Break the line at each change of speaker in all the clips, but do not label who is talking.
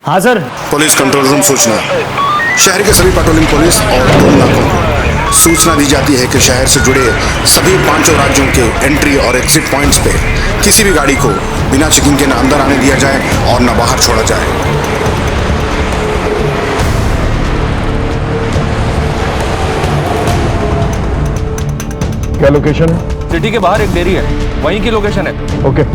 हाँ sir.
Police control room सूचना। शहर के सभी पेट्रोलिंग पुलिस और टोल नाकों को सूचना दी जाती है कि शहर से जुड़े सभी 5 राज्यों के एंट्री और एग्जिट पॉइंट्स पे किसी भी गाड़ी को बिना चेकिंग के न अंदर आने दिया जाए और न बाहर छोड़ा जाए।
क्या लोकेशन है?
सिटी के बाहर एक डेयरी है, वहीं की लोकेशन है।
ओके।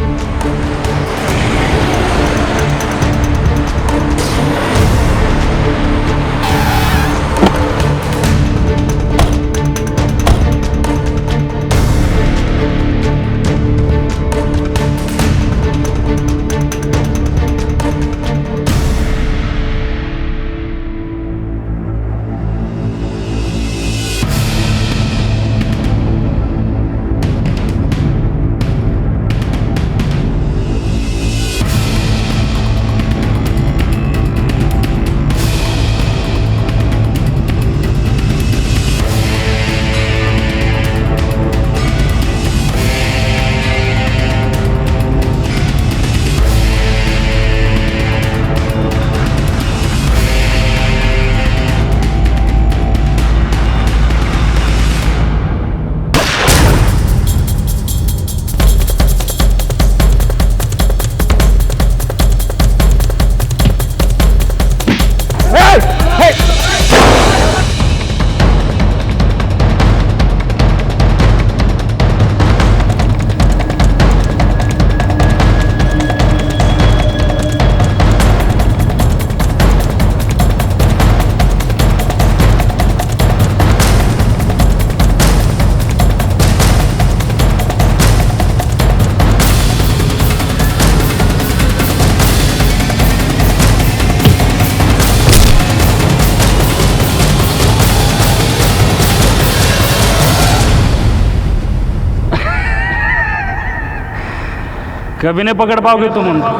कभी नहीं पकड़ पाओगे तुम उनको,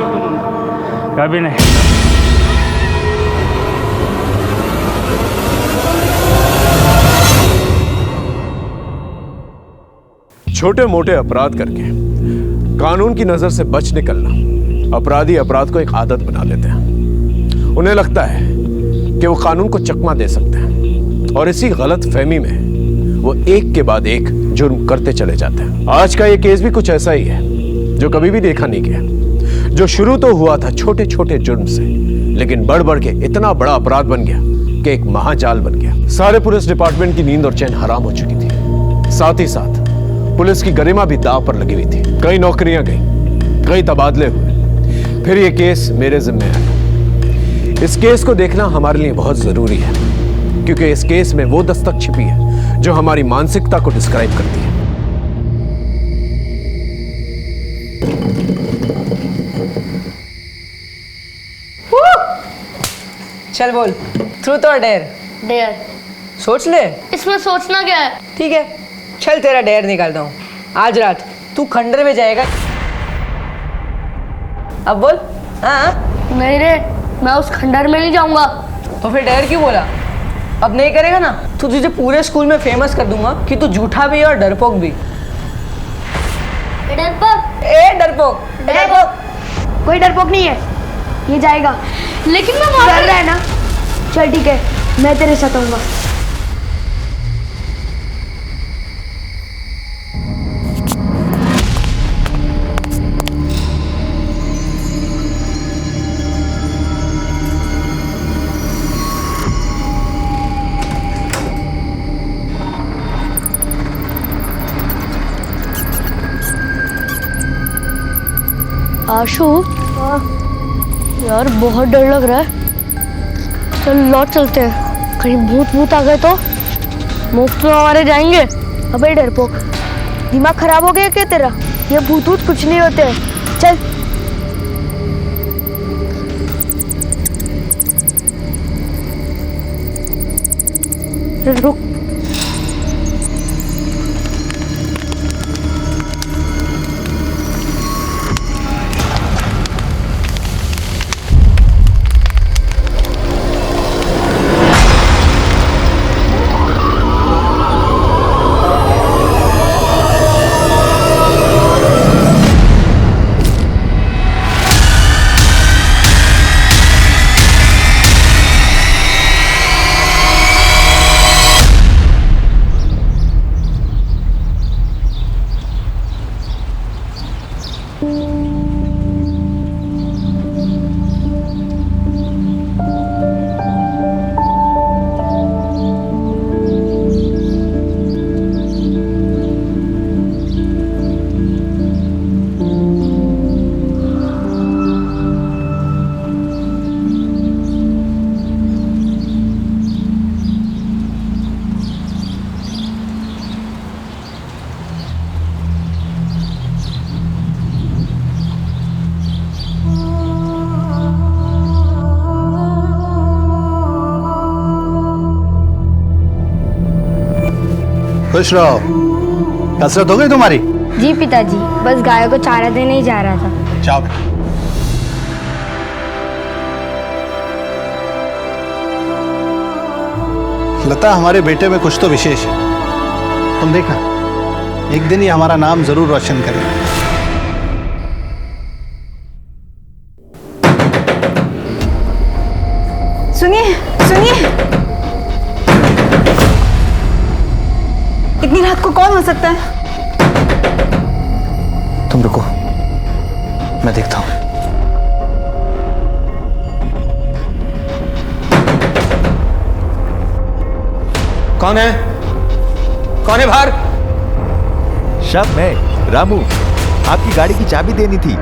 कभी नहीं।
छोटे मोटे अपराध करके कानून की नजर से बच निकलना अपराधी अपराध को एक आदत बना लेते हैं। उन्हें लगता है कि वो कानून को चकमा दे सकते हैं और इसी गलत फहमी में वो एक के बाद एक जुर्म करते चले जाते हैं। आज का ये केस भी कुछ ऐसा ही है जो कभी भी देखा नहीं गया, जो शुरू तो हुआ था छोटे छोटे जुर्म से, लेकिन बढ़ बढ़ के इतना बड़ा अपराध बन गया कि एक महाजाल बन गया। सारे पुलिस डिपार्टमेंट की नींद और चैन हराम हो चुकी थी। साथ ही साथ पुलिस की गरिमा भी दांव पर लगी हुई थी। कई नौकरियां गई, कई तबादले हुए, फिर यह केस मेरे जिम्मे आया। इस केस को देखना हमारे लिए बहुत जरूरी है, क्योंकि इस केस में वो दस्तक छिपी है जो हमारी मानसिकता को डिस्क्राइब करती है।
चल बोल, ट्रूथ और डेयर?
डेयर।
सोच ले।
इसमें सोचना क्या है?
ठीक है, चल तेरा डेयर निकालता हूँ। आज रात तू खंडर में जाएगा। अब बोल। हाँ?
नहीं रे, मैं उस खंडर में नहीं जाऊंगा।
तो फिर डेयर क्यों बोला? अब नहीं करेगा ना तो तुझे पूरे स्कूल में फेमस कर दूंगा कि तू झूठा भी है और डरपोक भी।
डरपोक?
ए डरपोक,
डरपोक कोई डरपोक नहीं है, ये जाएगा। लेकिन मैं डर रहा है ना। चल ठीक है, मैं तेरे साथ आऊंगा। आशु, यार बहुत डर लग रहा है। चल लौट चलते हैं, कहीं भूत भूत आ गए तो मुफ्त में हमारे जाएंगे। अबे डरपोक, दिमाग खराब हो गया क्या तेरा? ये भूत भूत कुछ नहीं होते। चल रुक।
खुश रहो। कसरत हो गई तुम्हारी?
जी पिताजी, बस गायों को चारा देने ही जा रहा था।
जाओ। लता, हमारे बेटे में कुछ तो विशेष है। तुम देखना, एक दिन ही हमारा नाम जरूर रोशन करेगा।
सुनिए सुनिए, इतनी रात को कौन हो सकता है?
तुम रुको, मैं देखता हूं।
कौन है? कौन है बाहर?
शब, मैं रामू, आपकी गाड़ी की चाबी देनी थी।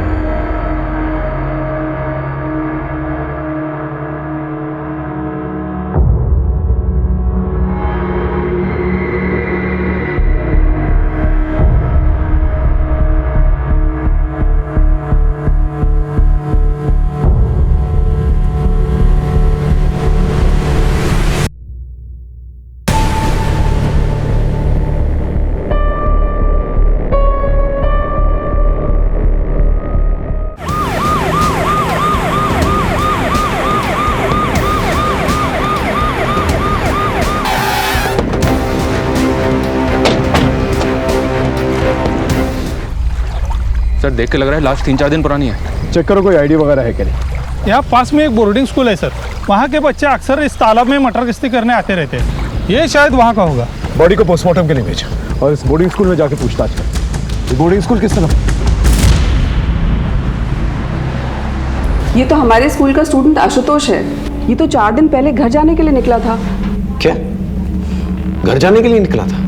सर देख के लग रहा है लास्ट 3-4 दिन पुरानी है।
चेक करो कोई आईडी वगैरह है क्या नहीं।
यहाँ पास में एक बोर्डिंग स्कूल है सर, वहाँ के बच्चे अक्सर इस तालाब में मटर गश्ती करने आते रहते हैं। ये शायद वहाँ का होगा।
बॉडी को पोस्टमार्टम के लिए भेजा और इस बोर्डिंग स्कूल में जाके पूछताछ कर। ये बोर्डिंग स्कूल किस तरह?
ये तो हमारे स्कूल का स्टूडेंट आशुतोष है। ये तो 4 दिन पहले घर जाने के लिए निकला था।
क्या घर जाने के लिए निकला था?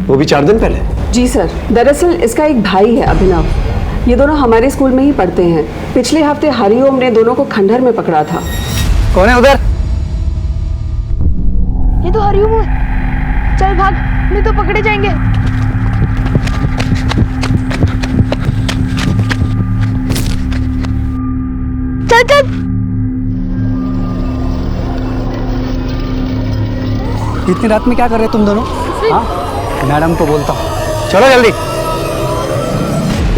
वो भी 4 दिन पहले?
जी सर, दरअसल इसका एक भाई है अभिनव। ये दोनों हमारे स्कूल में ही पढ़ते हैं। पिछले हफ्ते हरिओम ने दोनों को खंडहर में पकड़ा था।
कौन है उधर?
ये तो हरिओम है। चल भाग, नहीं तो पकड़े जाएंगे। चल चल।
इतनी रात में क्या कर रहे हो तुम दोनों? हाँ, मैडम को बोलता हूँ, चलो जल्दी।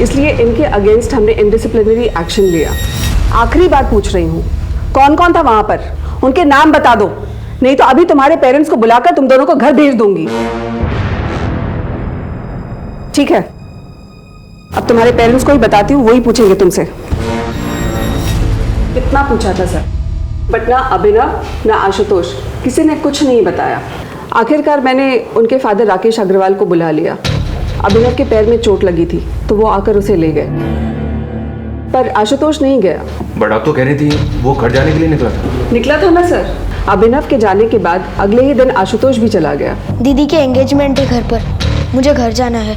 इसलिए इनके अगेंस्ट हमने इनडिसिप्लिनरी एक्शन लिया। आखिरी बार पूछ रही हूँ, कौन कौन था वहां पर? उनके नाम बता दो, नहीं तो अभी तुम्हारे पेरेंट्स को बुलाकर तुम दोनों को घर भेज दूंगी। ठीक है, अब तुम्हारे पेरेंट्स को ही बताती हूँ, वही पूछेंगे तुमसे। कितना पूछा था सर, बट ना अभिनव ना आशुतोष किसी ने कुछ नहीं बताया। आखिरकार मैंने उनके फादर राकेश अग्रवाल को बुला लिया। अभिनव के पैर में चोट लगी थी तो वो आकर उसे ले गए, पर आशुतोष नहीं गया।
बट आप तो कह रही थी वो घर जाने के लिए निकला था
ना सर। अभिनव के जाने के बाद अगले ही दिन आशुतोष भी चला गया।
दीदी के एंगेजमेंट है घर पर, मुझे घर जाना है।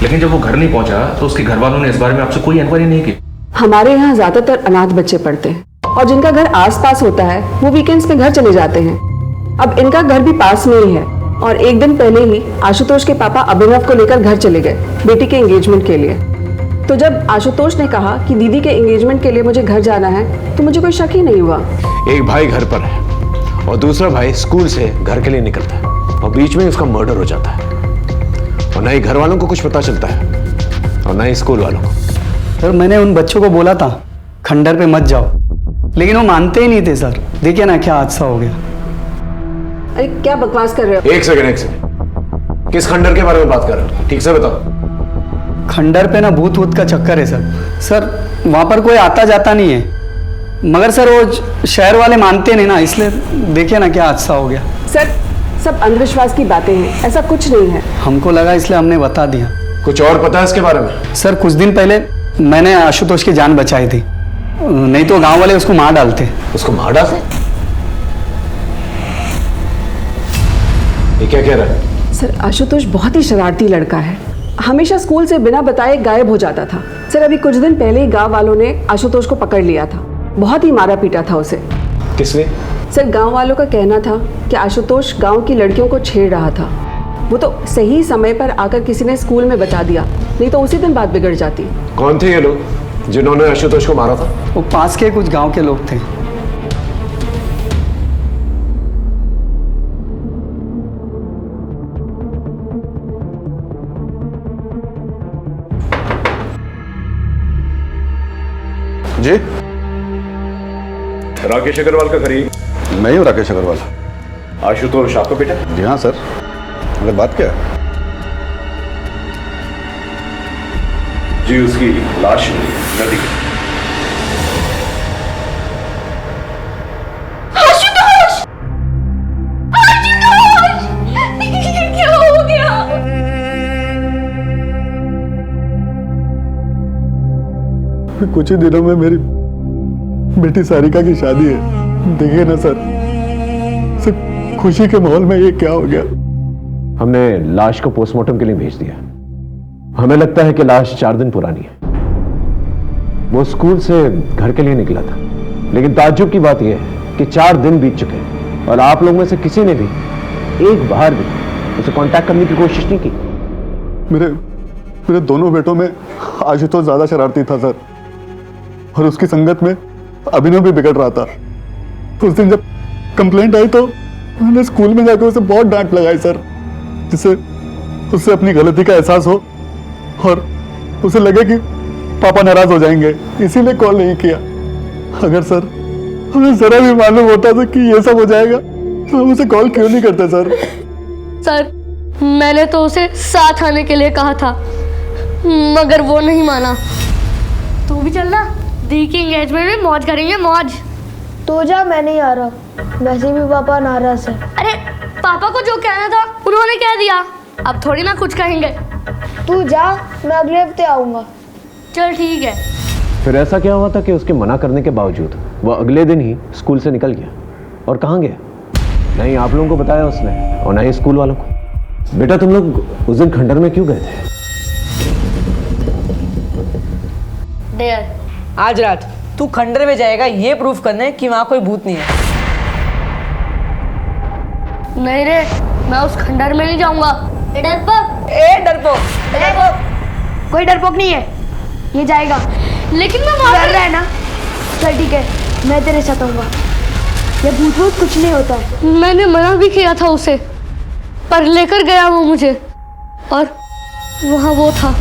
लेकिन जब वो घर नहीं पहुंचा तो उसके घर वालों ने इस बारे में आपसे कोई इंक्वायरी नहीं की?
हमारे यहाँ ज्यादातर अनाथ बच्चे पढ़ते हैं और जिनका घर आसपास होता है वो वीकेंड्स में घर चले जाते हैं। अब इनका घर भी पास में ही है और एक दिन पहले ही आशुतोष के पापा अभिनव को लेकर घर चले गए बेटी के एंगेजमेंट के लिए। तो जब आशुतोष ने कहा कि दीदी के एंगेजमेंट के लिए मुझे घर जाना है तो मुझे कोई शक ही नहीं हुआ।
एक भाई घर पर है और दूसरा भाई स्कूल से घर के लिए निकलता है और बीच में उसका मर्डर हो जाता है और ना ही घर वालों को कुछ पता चलता है और ना ही स्कूल वालों को।
सर, मैंने उन बच्चों को बोला था खंडर पे मत जाओ, लेकिन वो मानते ही नहीं थे सर। देखिए ना क्या हादसा हो गया।
अरे क्या बकवास कर रहे हो?
एक सेकंड, किस खंडर के बारे में बात कर रहे हो? ठीक से बताओ।
खंडर पे ना भूत वूत का चक्कर है सर। सर वहाँ पर कोई आता जाता नहीं है, मगर सर वो शहर वाले मानते नहीं ना, इसलिए देखिए ना क्या हादसा हो गया।
सर सब अंधविश्वास की बातें हैं, ऐसा कुछ नहीं है।
हमको लगा इसलिए हमने बता दिया।
कुछ और पता है इसके बारे में?
सर कुछ दिन पहले मैंने आशुतोष की जान बचाई थी, नहीं तो गांव वाले उसको मार डालते।
उसको मार डालते? ये क्या कह रहा है?
सर आशुतोष बहुत ही शरारती लड़का है, हमेशा स्कूल से बिना बताए गायब हो जाता था। सर अभी कुछ दिन पहले ही गांव वालों ने आशुतोष को पकड़ लिया था, बहुत ही मारा पीटा था उसे।
किसने?
सर गांव वालों का कहना था कि आशुतोष गांव की लड़कियों को छेड़ रहा था। वो तो सही समय पर आकर किसी ने स्कूल में बता दिया, नहीं तो उसी दिन बात बिगड़ जाती।
कौन थे ये लोग जिन्होंने आशुतोष को मारा था?
वो पास के कुछ गांव के लोग थे।
जी
राकेश अग्रवाल का घर
मैं ही हूँ राकेश अग्रवाल।
आशुतोष आपका बेटा?
जी हाँ सर, अगर बात क्या है?
जी उसकी लाश मिली नदी में।
क्या हो गया?
कुछ ही दिनों में मेरी बेटी सारिका की शादी है। देखिए ना सर, सिर्फ खुशी के माहौल में ये क्या हो गया।
हमने लाश को पोस्टमार्टम के लिए भेज दिया। हमें लगता है कि लाश 4 दिन पुरानी है। वो स्कूल से घर के लिए निकला था, लेकिन ताज्जुब की बात यह है कि 4 दिन बीत चुके हैं और आप लोग में से किसी ने भी एक बार भी उसे कांटेक्ट करने की कोशिश नहीं की।
मेरे दोनों बेटों में आशुतोष ज्यादा शरारती था सर, और उसकी संगत में अभिनव भी बिगड़ रहा था। उस दिन जब कंप्लेंट आई तो मैंने स्कूल में जाकर उसे बहुत डांट लगाई सर, जिससे उससे अपनी गलती का एहसास हो और उसे लगे कि पापा नाराज हो जाएंगे, इसीलिए कॉल नहीं किया। अगर सर हमें जरा भी मालूम होता था कि ये सब हो जाएगा तो हम उसे कॉल क्यों नहीं करते सर?
सर मैंने तो उसे साथ आने के लिए कहा था, मगर वो नहीं माना। तू भी चलना, दी की एंगेजमेंट में मौज करेंगे, मौज।
तो जा, मैं नहीं आ रहा, वैसे भी पापा नाराज है।
अरे पापा को जो कहना था उन्होंने कह दिया, अब थोड़ी ना कुछ कहेंगे।
तू जा, मैं अगले हफ्ते आऊंगा।
चल ठीक है।
फिर ऐसा क्या हुआ था कि उसके मना करने के बावजूद वो अगले दिन ही स्कूल से निकल गया? और कहाँ गया? नहीं आप लोगों को बताया उसने और ना ही स्कूल वालों को। बेटा तुम लोग उस दिन खंडर में क्यों गए थे?
डेयर, आज रात तू खंडर में जाएगा ये प्रूफ करने कि वहां कोई भूत नहीं है।
नहीं रे, मैं उस खंडर में नहीं जाऊंगा।
डरपोक,
कोई डरपोक नहीं है, ये जाएगा।
लेकिन मैं वहां
डर रहा है ना? चल ठीक है, मैं तेरे साथ आऊंगा। ये भूत भूत कुछ नहीं होता है।
मैंने मना भी किया था उसे, पर लेकर गया वो मुझे, और वहां वो था।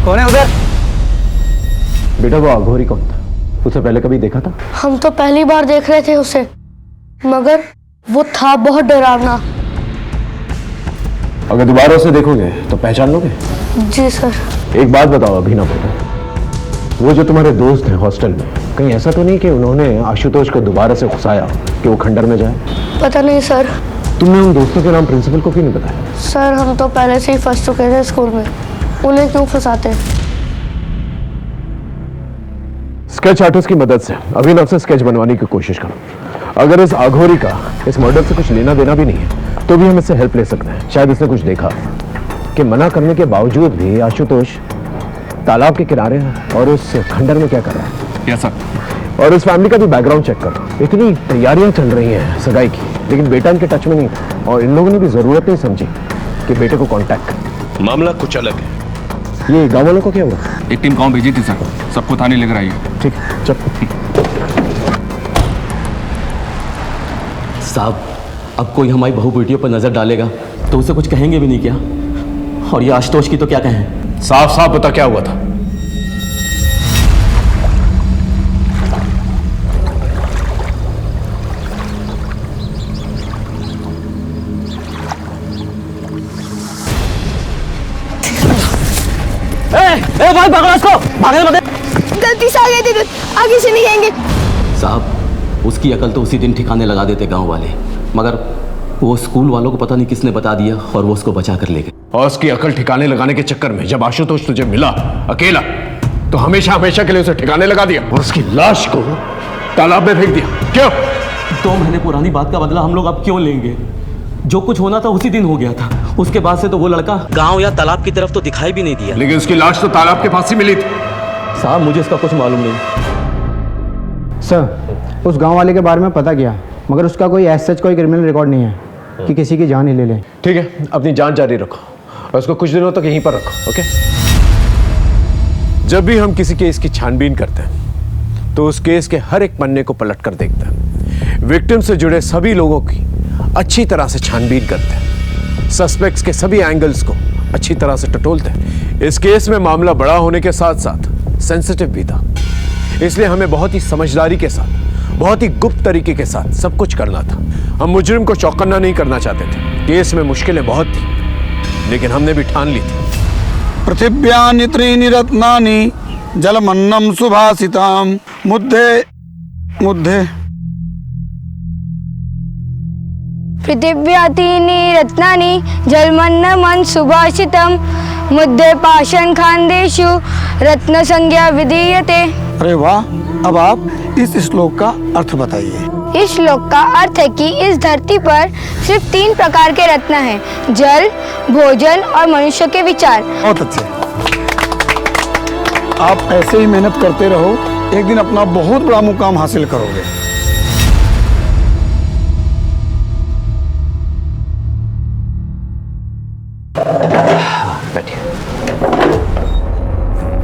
कौन है उधर?
बेटा वो अघोरी कौन था? उसे पहले कभी देखा था?
हम तो पहली बार देख रहे थे उसे, मगर वो था बहुत डरावना।
अगर दोबारा उसे देखोगे तो पहचान लोगे?
जी सर।
एक बात बताओ अभिनव बेटा, वो जो तुम्हारे दोस्त हैं हॉस्टल में, कहीं ऐसा तो नहीं कि उन्होंने आशुतोष को दोबारा से घुसाया कि वो खंडर में जाए?
पता नहीं सर।
तुमने उन दोस्तों के नाम प्रिंसिपल को क्यों नहीं बताया?
सर हम तो पहले से ही फंस चुके थे स्कूल में, उन्हें क्यों फंसाते?
स्केच आर्टिस्ट की मदद से अभिनव से स्केच बनवाने की कोशिश करो। अगर इस अघोरी का इस मर्डर से कुछ लेना देना भी नहीं है तो भी हम इससे हेल्प ले सकते हैं। शायद इसने कुछ देखा कि मना करने के बावजूद भी आशुतोष तालाब के किनारे है और उस खंडर में क्या कर रहा है।
Yes sir.
और इस फैमिली का भी बैकग्राउंड चेक करो। इतनी तैयारियां चल रही हैं सगाई की, लेकिन बेटा इनके टच में नहीं था और इन लोगों ने भी जरूरत नहीं समझी कि बेटे को कांटेक्ट करें।
मामला कुछ अलग है।
ये गाँव वालों को क्या हुआ?
एक टीम गांव भेजी थी सर, सबको थाने लेकर आई है।
ठीक, चल।
साहब अब कोई हमारी बहू बेटियों पर नजर डालेगा तो उसे कुछ कहेंगे भी नहीं क्या? और ये आशुतोष की तो क्या कहें?
साफ साफ बता क्या हुआ था?
ए भाई पकड़ो इसको, भागने मत।
गलती से आ गए थे, आगे से नहीं आएंगे।
साहब उसकी अकल तो उसी दिन ठिकाने लगा देते गांव वाले, मगर वो स्कूल वालों को पता नहीं किसने बता दिया और वो उसको बचा कर ले गए।
और उसकी अकल ठिकाने लगाने के चक्कर में जब आशुतोष तुझे मिला अकेला तो हमेशा हमेशा के लिए उसे ठिकाने लगा दिया और उसकी लाश को तालाब में फेंक दिया। क्यों?
2 महीने पुरानी बात का बदला हम लोग अब क्यों लेंगे? जो कुछ होना था उसी दिन हो गया था। उसके बाद से तो वो लड़का गांव या तालाब की तरफ तो दिखाई भी नहीं दिया।
लेकिन उसकी लाश तो तालाब के पास ही मिली थी।
साहब मुझे इसका कुछ मालूम नहीं।
सर उस गांव वाले के बारे में पता किया,
मगर उसका कोई ऐसा कोई क्रिमिनल रिकॉर्ड नहीं है कि किसी की जान ही ले लें।
ठीक है, अपनी जान जारी रखो और उसको कुछ दिनों तक यहीं पर रखो, ओके? जब भी हम किसी केस की छानबीन करते हैं तो उस केस के हर एक पन्ने को पलट कर देखते हैं, विक्टिम से जुड़े सभी लोगों की अच्छी तरह से छानबीन करते हैं, सस्पेक्ट्स के सभी एंगल्स को अच्छी तरह से टटोलते हैं। इस केस में मामला बड़ा होने के साथ साथ सेंसिटिव भी था, इसलिए हमें बहुत ही समझदारी के साथ, बहुत ही गुप्त तरीके के साथ सब कुछ करना था। हम मुजरिम को चौकन्ना नहीं करना चाहते थे। केस में मुश्किलें बहुत थी, लेकिन हमने भी ठान ली थी।
पृथिव्यानि त्रीणि रत्नानि जलमन्नं सुभाषिताम मुद्धे मुद्धे।
पृथिव्यातीनि रत्नानि जलमन्नमं सुभाषितं मुद्धे पाषाण खान्देषु रत्न संज्ञा विधीयते।
अरे वाह, अब आप इस श्लोक का अर्थ बताइए।
इस श्लोक का अर्थ है कि इस धरती पर सिर्फ 3 प्रकार के रत्न हैं, जल, भोजन और मनुष्य के विचार।
बहुत अच्छे, आप ऐसे ही मेहनत करते रहो, एक दिन अपना बहुत बड़ा मुकाम हासिल करोगे।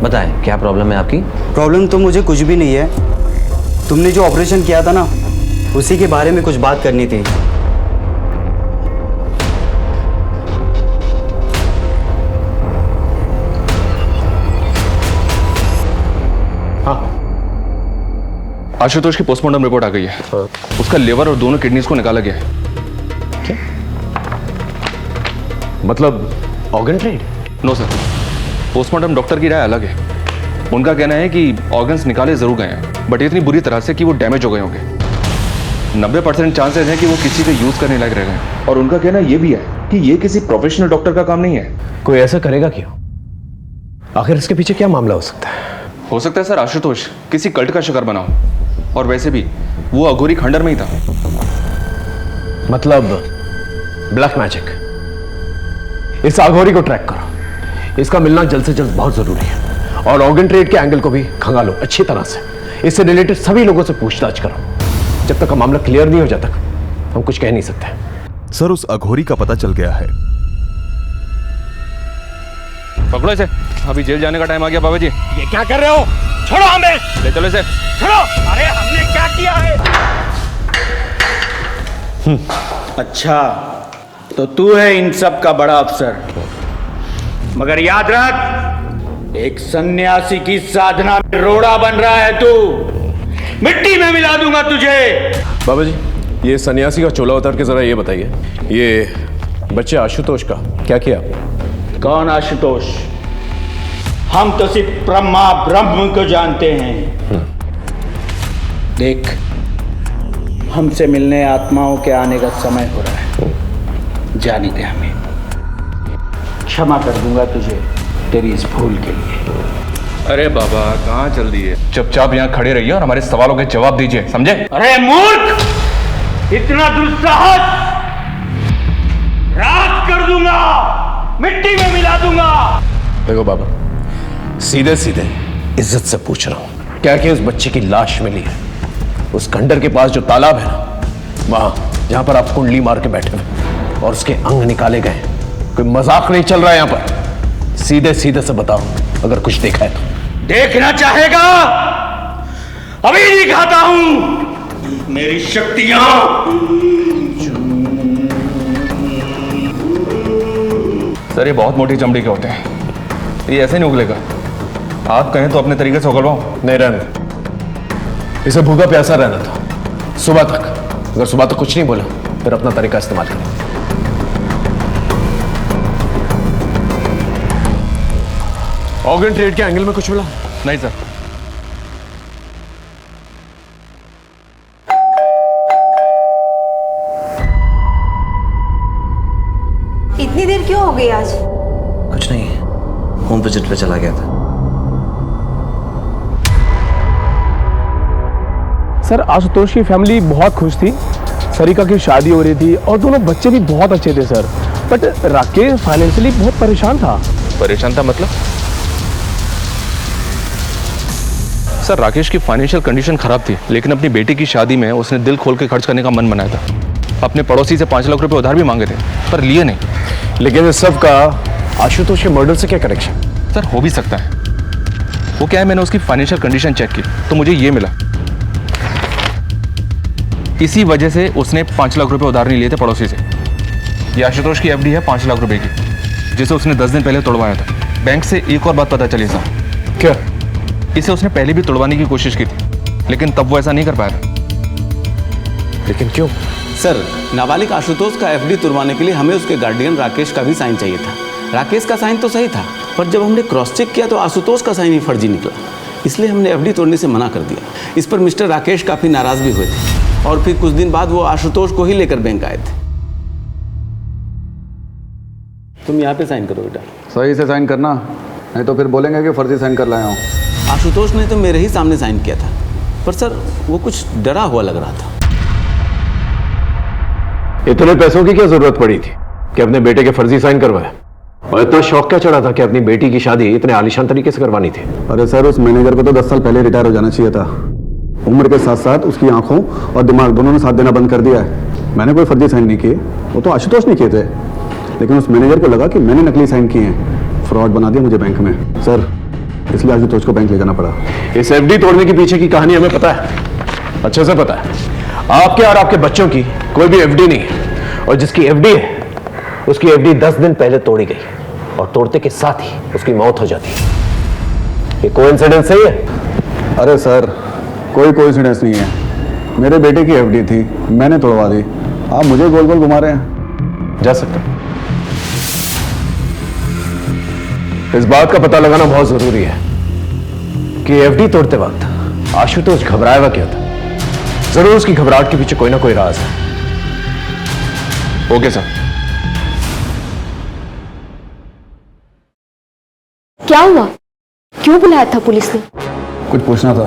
बताएं क्या प्रॉब्लम है आपकी?
प्रॉब्लम तो मुझे कुछ भी नहीं है, तुमने जो ऑपरेशन किया था ना, उसी के बारे में कुछ बात करनी थी।
हाँ, आशुतोष की पोस्टमार्टम रिपोर्ट आ गई है। उसका लिवर और दोनों किडनीज को निकाला गया है।
क्या मतलब organ trade?
No sir, postmortem doctor की राय अलग है। उनका कहना है कि ऑर्गन्स निकाले जरूर गए हैं, बट इतनी बुरी तरह से कि वो डैमेज हो गए होंगे। 90% चांसेस हैं कि वो किसी के यूज करने लायक रह गए। और उनका कहना ये भी है कि ये किसी प्रोफेशनल डॉक्टर का काम नहीं है।
कोई ऐसा करेगा क्यों? आखिर इसके पीछे क्या मामला हो सकता है?
हो सकता है सर आशुतोष किसी कल्ट का शिकार बना हो, और वैसे भी वो अघोरी खंडर में ही था।
मतलब ब्लैक मैजिक। इस अघोरी को ट्रैक करो, इसका मिलना जल्द से जल्द बहुत जरूरी है। और ऑर्गन ट्रेड के एंगल को भी खंगालो अच्छी तरह से। इससे रिलेटेड सभी लोगों से पूछताछ करो। जब तक का मामला क्लियर नहीं हो जाता हम कुछ कह नहीं सकते।
सर, उस अघोरी का पता चल गया है।
पकड़ो इसे, अभी जेल जाने का टाइम आ गया। बाबा जी
ये क्या कर रहे हो? छोड़ो हमें।
ले चलो इसे।
छोड़ो। अरे हमने क्या किया है?
अच्छा, तो तू है इन सब का बड़ा अफसर, मगर याद रख, एक सन्यासी की साधना में रोड़ा बन रहा है तू। मिट्टी में मिला दूंगा तुझे।
बाबा जी, ये सन्यासी का चोला उतार के जरा ये बताइए, ये बच्चे आशुतोष का क्या किया?
कौन आशुतोष? हम तो सिर्फ ब्रह्मा ब्रह्म को जानते हैं। देख, हमसे मिलने आत्माओं के आने का समय हो रहा है, जाने दे हमें। क्षमा कर दूंगा तुझे तेरी इस भूल के लिए।
अरे बाबा कहाँ चल दिए? चुपचाप यहाँ खड़े रहिए और हमारे सवालों के जवाब दीजिए, समझे?
अरे मूर्ख, इतना दुस्साहस! राख कर दूंगा, मिट्टी में मिला दूंगा।
देखो बाबा, सीधे सीधे इज्जत से पूछ रहा हूं, क्या कि उस बच्चे की लाश मिली है उस खंडर के पास जो तालाब है ना, वहां जहां पर आप कुंडली मार के बैठे हुए और उसके अंग निकाले गए? कोई मजाक नहीं चल रहा है यहां पर। सीधे सीधे से बताओ अगर कुछ देखा है तो।
देखना चाहेगा? अभी दिखाता हूं मेरी शक्तियां।
सर ये बहुत मोटी चमड़ी के होते हैं, ये ऐसे नहीं उगलेगा। आप कहें तो अपने तरीके से उगलवाओ।
नहीं, रहने दो। इसे भूखा प्यासा रहना था सुबह तक। अगर सुबह तक कुछ नहीं बोला फिर अपना तरीका इस्तेमाल करें। ऑर्गन ट्रेड के एंगल में कुछ मिला?
नहीं सर।
इतनी देर क्यों हो गई आज?
कुछ नहीं, होम विजिट पे चला गया था।
सर, आशुतोष की फैमिली बहुत खुश थी। सरिका की शादी हो रही थी और दोनों बच्चे भी बहुत अच्छे थे सर। बट राकेश फाइनेंशियली बहुत परेशान था।
परेशान था मतलब? सर राकेश की फाइनेंशियल कंडीशन खराब थी, लेकिन अपनी बेटी की शादी में उसने दिल खोल के खर्च करने का मन बनाया था। अपने पड़ोसी से 5 लाख रुपए उधार भी मांगे थे, पर लिए नहीं।
लेकिन इस सब का आशुतोष के मर्डर से क्या कनेक्शन?
सर हो भी सकता है। वो क्या है, मैंने उसकी फाइनेंशियल कंडीशन चेक की तो मुझे ये मिला। इसी वजह से उसने 5 लाख रुपए उधार नहीं लिए थे पड़ोसी से। ये आशुतोष की एफडी है 5 लाख रुपए की, जिसे उसने 10 दिन पहले तोड़वाया था। बैंक से एक और बात पता चली सर।
क्या?
इसे उसने पहले भी तोड़वाने की कोशिश की थी, लेकिन तब वो ऐसा नहीं कर पाया था।
लेकिन क्यों?
सर, नाबालिग आशुतोष का एफडी तुड़वाने के लिए हमें उसके गार्डियन राकेश का भी साइन चाहिए था। राकेश का साइन तो सही था, पर जब हमने क्रॉस चेक किया तो आशुतोष का साइन ही फर्जी निकला। इसलिए हमने एफडी तोड़ने से मना कर दिया। इस पर मिस्टर राकेश काफ़ी नाराज़ भी हुए थे और फिर कुछ दिन बाद वो आशुतोष को ही लेकर बैंक आए थे। तुम यहाँ पे साइन करो बेटा।
सही से साइन करना, नहीं तो फिर बोलेंगे कि फर्जी साइन कर लाया हूँ।
आशुतोष ने तो मेरे ही सामने साइन किया था, पर सर वो कुछ डरा हुआ लग रहा था।
इतने पैसों की क्या जरूरत पड़ी थी कि अपने बेटे के फर्जी साइन करवाए? और इतना शौक क्या चढ़ा था कि अपनी बेटी की शादी इतने आलीशान तरीके से करवानी थी?
अरे सर, उस मैनेजर को तो 10 साल पहले रिटायर हो जाना चाहिए था। उम्र के साथ साथ उसकी आंखों और दिमाग दोनों ने साथ देना बंद कर दिया है। मैंने कोई फर्जी साइन नहीं किए, वो तो आशुतोष नहीं किए थे, लेकिन उस मैनेजर को लगा कि मैंने नकली साइन किए हैं, फ्रॉड बना दिया मुझे बैंक में। सर, इसलिए आशुतोष को बैंक ले जाना पड़ा।
इस एफडी तोड़ने के पीछे की कहानी हमें पता है, अच्छे से पता है। आपके और आपके बच्चों की कोई भी एफडी नहीं है, और जिसकी एफडी है उसकी एफडी 10 दिन पहले तोड़ी गई, और तोड़ते के साथ ही उसकी मौत हो जाती है। ये कोइंसिडेंस सही है?
अरे सर, कोई कोइंसिडेंस नहीं है। मेरे बेटे की एफडी थी, मैंने तोड़वा दी। आप मुझे गोल गोल घुमा रहे हैं।
जा सकते हैं। इस बात का पता लगाना बहुत जरूरी है कि एफडी तोड़ते वक्त आशुतोष घबराया हुआ क्यों था। जरूर उसकी घबराहट के पीछे कोई ना कोई राज है।
Okay sir.
क्या हुआ? क्यों बुलाया था पुलिस ने?
कुछ पूछना था।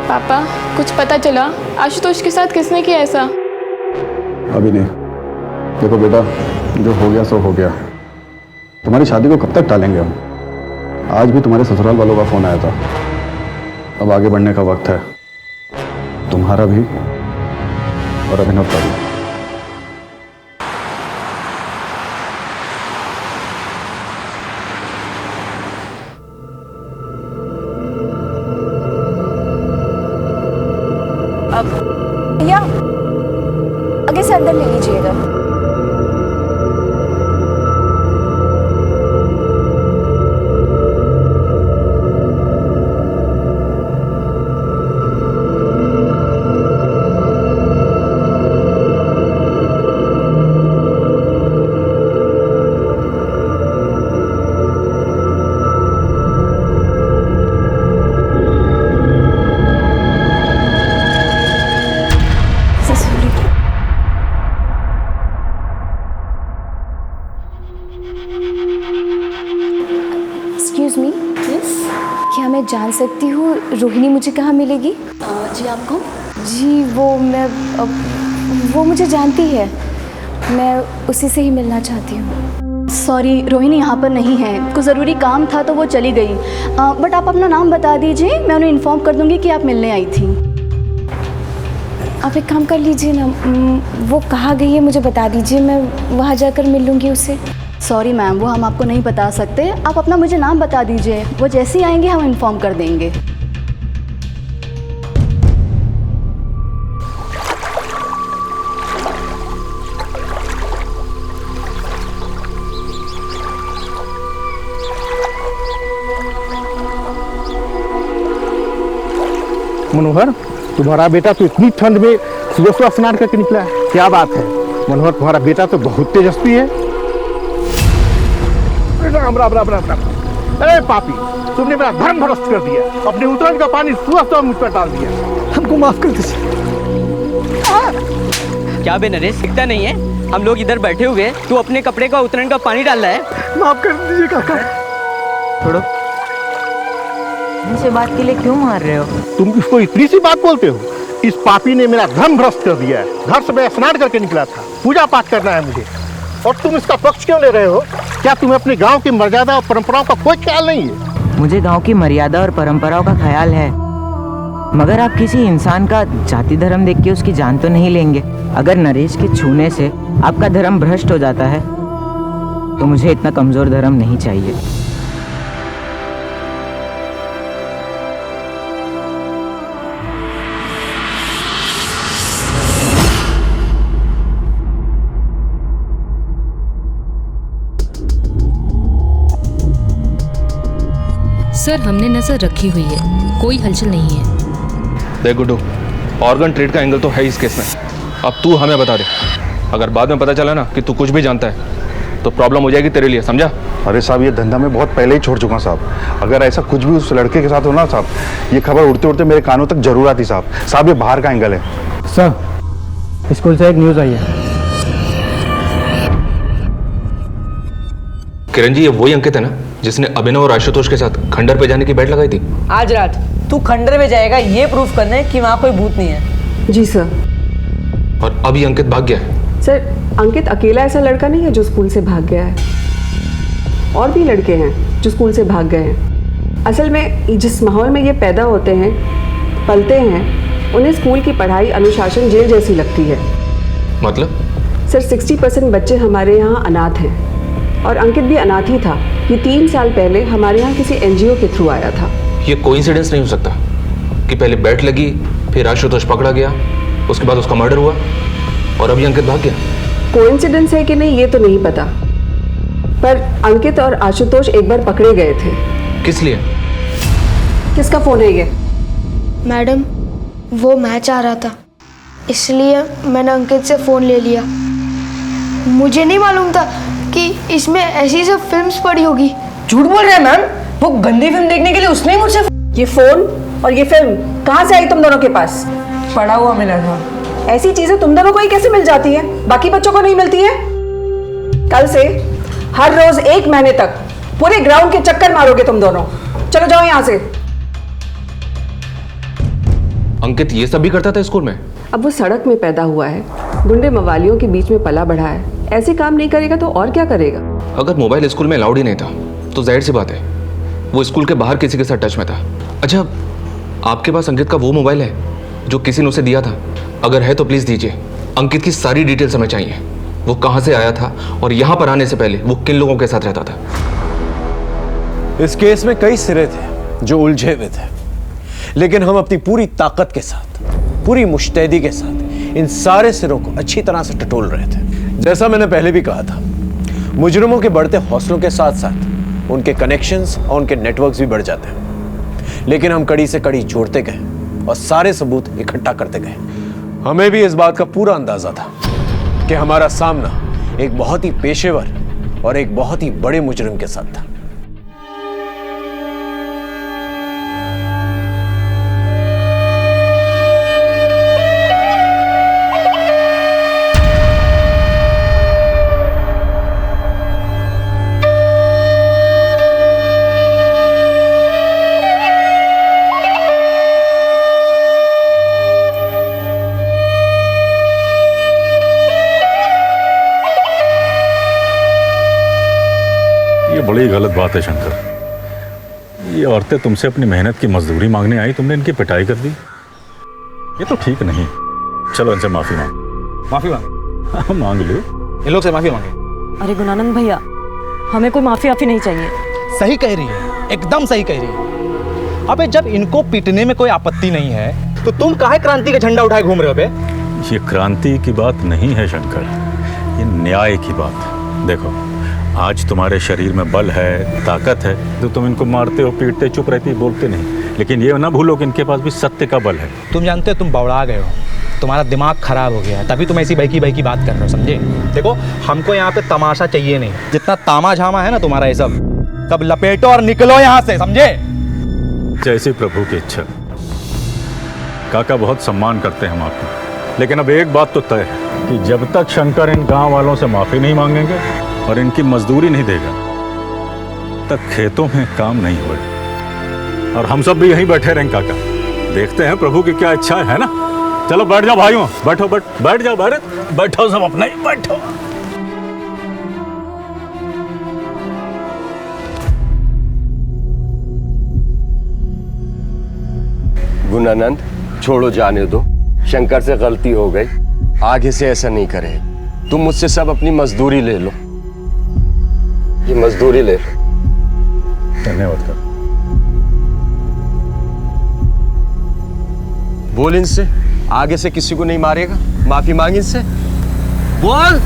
पापा, कुछ पता चला आशुतोष के साथ किसने किया ऐसा?
अभी नहीं। देखो बेटा, जो हो गया सो हो गया। तुम्हारी शादी को कब तक टालेंगे हम? आज भी तुम्हारे ससुराल वालों का फोन आया था। अब आगे बढ़ने का वक्त है, तुम्हारा भी और अभिनव का भी।
अब भैया आगे से अंदर ले लीजिएगा। एक्सक्यूज मी, क्या मैं जान सकती हूँ रोहिणी मुझे कहाँ मिलेगी? जी आप कौन? जी वो मुझे जानती है, मैं उसी से ही मिलना चाहती हूँ।
सॉरी, रोहिणी यहाँ पर नहीं है, कुछ ज़रूरी काम था तो वो चली गई। बट आप अपना नाम बता दीजिए, मैं उन्हें इन्फॉर्म कर दूँगी कि आप मिलने आई थी।
आप एक काम कर लीजिए ना, वो कहाँ गई है मुझे बता दीजिए, मैं वहाँ जाकर मिल लूँगी उससे।
सॉरी मैम, वो हम आपको नहीं बता सकते। आप अपना मुझे नाम बता दीजिए, वो जैसे ही आएंगे हम इन्फॉर्म कर देंगे।
मनोहर, तुम्हारा बेटा तो इतनी ठंड में सुबह सुबह स्नान करके निकला है, क्या बात है? मनोहर, तुम्हारा बेटा तो बहुत तेजस्वी है। राम राम राम राम राम। अरे पापी, तुमने मेरा धर्म भ्रष्ट कर दिया, अपने उतरन का पानी सुबह सुबह मुझ पर डाल दिया। हमको माफ कर दीजिए।
क्या बे नरेश, दिखता नहीं है? हम लोग इधर बैठे हुए, तू अपने कपड़े का उतरन का पानी डाल रहा है।
माफ कर दीजिए काका।
छोड़ो, मुझसे बात के लिए क्यों मार रहे हो?
तुम इसको इतनी सी बात बोलते हो? इस पापी ने मेरा धर्म भ्रष्ट कर दिया है। घर से मैं स्नान करके निकला था, पूजा पाठ करना है मुझे, और तुम इसका पक्ष क्यों ले रहे हो? क्या तुम्हें अपने गांव की मर्यादा और परंपराओं का कोई ख्याल नहीं है?
मुझे गांव की मर्यादा और परंपराओं का ख्याल है,
मगर आप किसी इंसान का जाति धर्म देख के उसकी जान तो नहीं लेंगे। अगर नरेश के छूने से आपका धर्म भ्रष्ट हो जाता है तो मुझे इतना कमजोर धर्म नहीं चाहिए।
सर हमने नजर रखी हुई है, कोई हलचल नहीं है।
देख गुड्डू, ऑर्गन ट्रेड का एंगल तो है इस केस में। अब तू हमें बता दे, अगर बाद में पता चला ना कि तू कुछ भी जानता है तो प्रॉब्लम हो जाएगी तेरे लिए, समझा?
अरे साहब, ये धंधा मैं बहुत पहले ही छोड़ चुका साहब। अगर ऐसा कुछ भी उस लड़के के साथ हो ना साहब, ये खबर उड़ते उड़ते मेरे कानों तक जरूर आती साहब। साहब, ये बाहर का एंगल है।
सर स्कूल से एक न्यूज़ आई है।
किरण जी, ये वही अंकित है ना जिसने अभिनव और आशुतोष के साथ खंडर पे जाने की बेट लगाई थी?
आज रात तू खंडर में जाएगा ये प्रूफ करने कि वहाँ कोई भूत नहीं है।
जी सर।
और अब ये अंकित भाग गया है?
सर, अंकित अकेला ऐसा लड़का नहीं है जो स्कूल से भाग गया है, और भी लड़के हैं जो स्कूल से भाग गए हैं। असल में जिस माहौल में ये पैदा होते हैं, पलते हैं, उन्हें स्कूल की पढ़ाई अनुशासन जेल जैसी लगती है।
मतलब?
सर 60% बच्चे हमारे यहाँ अनाथ हैं, और अंकित भी अनाथ ही था। ये 3 साल पहले हमारे यहाँ किसी NGO के थ्रू आया था।
ये कोइंसिडेंस नहीं हो सकता कि पहले बैट लगी, फिर आशुतोष पकड़ा गया, उसके बाद उसका मर्डर हुआ और अभी अंकित भाग गया।
कोइंसिडेंस है कि नहीं ये तो नहीं पता, पर अंकित और आशुतोष एक बार पकड़े गए थे।
किस लिए?
किसका फोन है ये?
मैडम, वो मैच आ रहा था, इसलिए मैंने अंकित से फ़ोन ले लिया। मुझे नहीं मालूम था कि इसमें ऐसी सब फिल्म्स पड़ी होगी।
झूठ बोल रहे हैं मैम, वो गंदी फिल्म देखने के लिए उसने ही मुझसे
ये फोन और ये फिल्म कहाँ से आई तुम दोनों के पास?
पड़ा हुआ मिला था।
ऐसी चीजें तुम दोनों को ही कैसे मिल जाती है, बाकी बच्चों को नहीं मिलती है? कल से हर रोज 1 महीने तक पूरे ग्राउंड के चक्कर मारोगे तुम दोनों। चलो जाओ यहाँ से।
अंकित ये सब भी करता था स्कूल में?
अब वो सड़क में पैदा हुआ है, गुंडे मवालियों के बीच में पला बढ़ा है, ऐसे काम नहीं करेगा तो और क्या करेगा?
अगर मोबाइल स्कूल में अलाउड ही नहीं था तो जाहिर सी बात है वो स्कूल के बाहर किसी के साथ टच में था। अच्छा, आपके पास अंकित का वो मोबाइल है जो किसी ने उसे दिया था? अगर है तो प्लीज दीजिए। अंकित की सारी डिटेल्स हमें चाहिए। वो कहां से आया था और यहां पर आने से पहले वो किन लोगों के साथ रहता था?
इस केस में कई सिरे थे जो उलझे हुए थे, लेकिन हम अपनी पूरी ताकत के साथ, पूरी मुस्तैदी के साथ इन सारे सिरों को अच्छी तरह से टटोल रहे थे। जैसा मैंने पहले भी कहा था, मुजरिमों के बढ़ते हौसलों के साथ साथ उनके कनेक्शंस और उनके नेटवर्क्स भी बढ़ जाते हैं, लेकिन हम कड़ी से कड़ी जोड़ते गए और सारे सबूत इकट्ठा करते गए। हमें भी इस बात का पूरा अंदाजा था कि हमारा सामना एक बहुत ही पेशेवर और एक बहुत ही बड़े मुजरिम के साथ था।
बड़ी गलत बात है शंकर। ये औरतें तुमसे अपनी मेहनत की मजदूरी मांगने आई, तुमने इनकी पिटाई कर दी। ये तो ठीक नहीं। चलो इनसे माफी मांग।
माफी मांगे?
मांग लो,
इन लोग से माफी मांगे।
अरे गुणानंद भैया, हमें कोई माफी वाफी नहीं चाहिए।
सही कह रही है, एकदम सही कह रही है। अबे जब इनको पीटने में कोई आपत्ति नहीं है तो तुम काहे क्रांति का झंडा उठाए घूम रहे हो बे?
ये क्रांति की बात नहीं है शंकर, ये न्याय की बात है। देखो, आज तुम्हारे शरीर में बल है, ताकत है, तो तुम इनको मारते हो, पीटते, चुप रहते, बोलते नहीं। लेकिन ये ना भूलो कि इनके पास भी सत्य का बल है।
तुम जानते हो तुम बौड़ा गए हो, तुम्हारा दिमाग खराब हो गया है, तभी तुम ऐसी बहकी बहकी बात कर रहे हो, समझे? देखो, हमको यहाँ पे तमाशा चाहिए नहीं। जितना तामा झामा है ना तुम्हारा ये सब लपेटो और निकलो यहाँ से, समझे?
जैसे प्रभु की इच्छा। काका, बहुत सम्मान करते हैं हम आपका, लेकिन अब एक बात तो तय है कि जब तक शंकर इन गांव वालों से माफी नहीं मांगेंगे और इनकी मजदूरी नहीं देगा, तब खेतों में काम नहीं होगा। और हम सब भी यहीं बैठे रहेंगे काका, देखते हैं प्रभु की क्या इच्छा है ना? चलो बैठ जाओ भाइयों, बैठो, बैठ जाओ, बैठो सब अपना ही बैठो।
गुणानंद छोड़ो, जाने दो। शंकर से गलती हो गई, आगे से ऐसा नहीं करे। तुम मुझसे सब अपनी मजदूरी ले लो, ये मजदूरी ले लो।
धन्यवाद कर।
बोल इनसे, आगे से किसी को नहीं मारेगा। माफी मांग इनसे, बोल।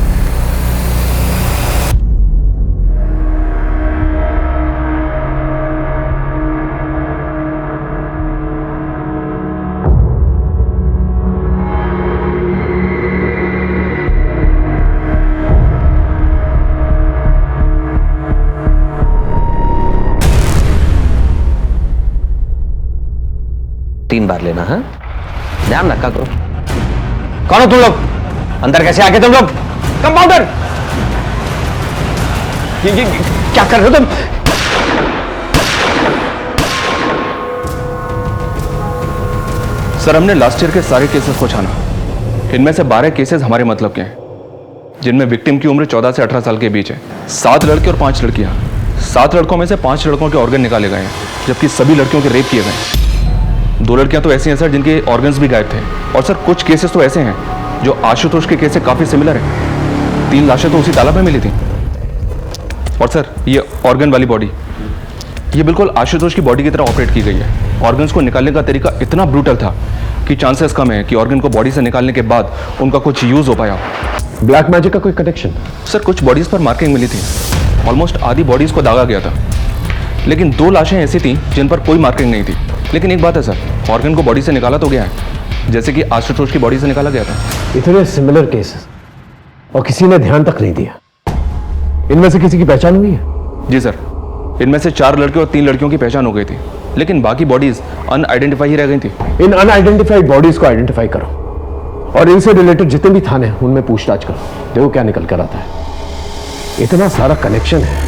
तीन बार लेना है, ध्यान रखा करो। कौन हो तुम लोग? अंदर कैसे आके तुम लोग? कंपाउंडर, ये क्या कर रहे हो तुम?
सर, हमने लास्ट ईयर के सारे केसेस को छाना। इनमें से 12 केसेस हमारे मतलब के हैं, जिनमें विक्टिम की उम्र 14 से 18 साल के बीच है। 7 लड़के और 5 लड़कियां। 7 लड़कों में से 5 लड़कों के ऑर्गन निकाले गए हैं, जबकि सभी लड़कियों के रेप किए गए। 2 लड़कियां तो ऐसी हैं सर जिनके ऑर्गन्स भी गायब थे। और सर कुछ केसेस तो ऐसे हैं जो आशुतोष के केस से काफी सिमिलर है। 3 लाशें तो उसी तालाब में मिली थी। और सर ये ऑर्गन वाली बॉडी, ये बिल्कुल आशुतोष की बॉडी की तरह ऑपरेट की गई है। ऑर्गन्स को निकालने का तरीका इतना ब्रूटल था कि चांसेस कम है कि ऑर्गन को बॉडी से निकालने के बाद उनका कुछ यूज हो पाया।
ब्लैक मैजिक का कोई कनेक्शन?
सर कुछ बॉडीज पर मार्किंग मिली थी, ऑलमोस्ट आधी बॉडीज को दागा गया था। लेकिन 2 लाशें ऐसी थी जिन पर कोई मार्किंग नहीं थी। लेकिन एक बात है सर, ऑर्गन को बॉडी से निकाला तो गया है, जैसे कि आशुतोष की बॉडी से निकाला गया था।
इतने सिमिलर केसेस और किसी ने ध्यान तक नहीं दिया। इनमें से किसी की पहचान हुई है?
जी सर, इनमें से 4 लड़के और 3 लड़कियों की पहचान हो गई थी, लेकिन बाकी बॉडीज अनआइडेंटिफाई ही रह गई थी।
इन अनआइडेंटिफाइड बॉडीज को आइडेंटिफाई करो और इनसे रिलेटेड जितने भी थाने हैं उनमें पूछताछ करो, देखो क्या निकल कर आता है। इतना सारा कनेक्शन है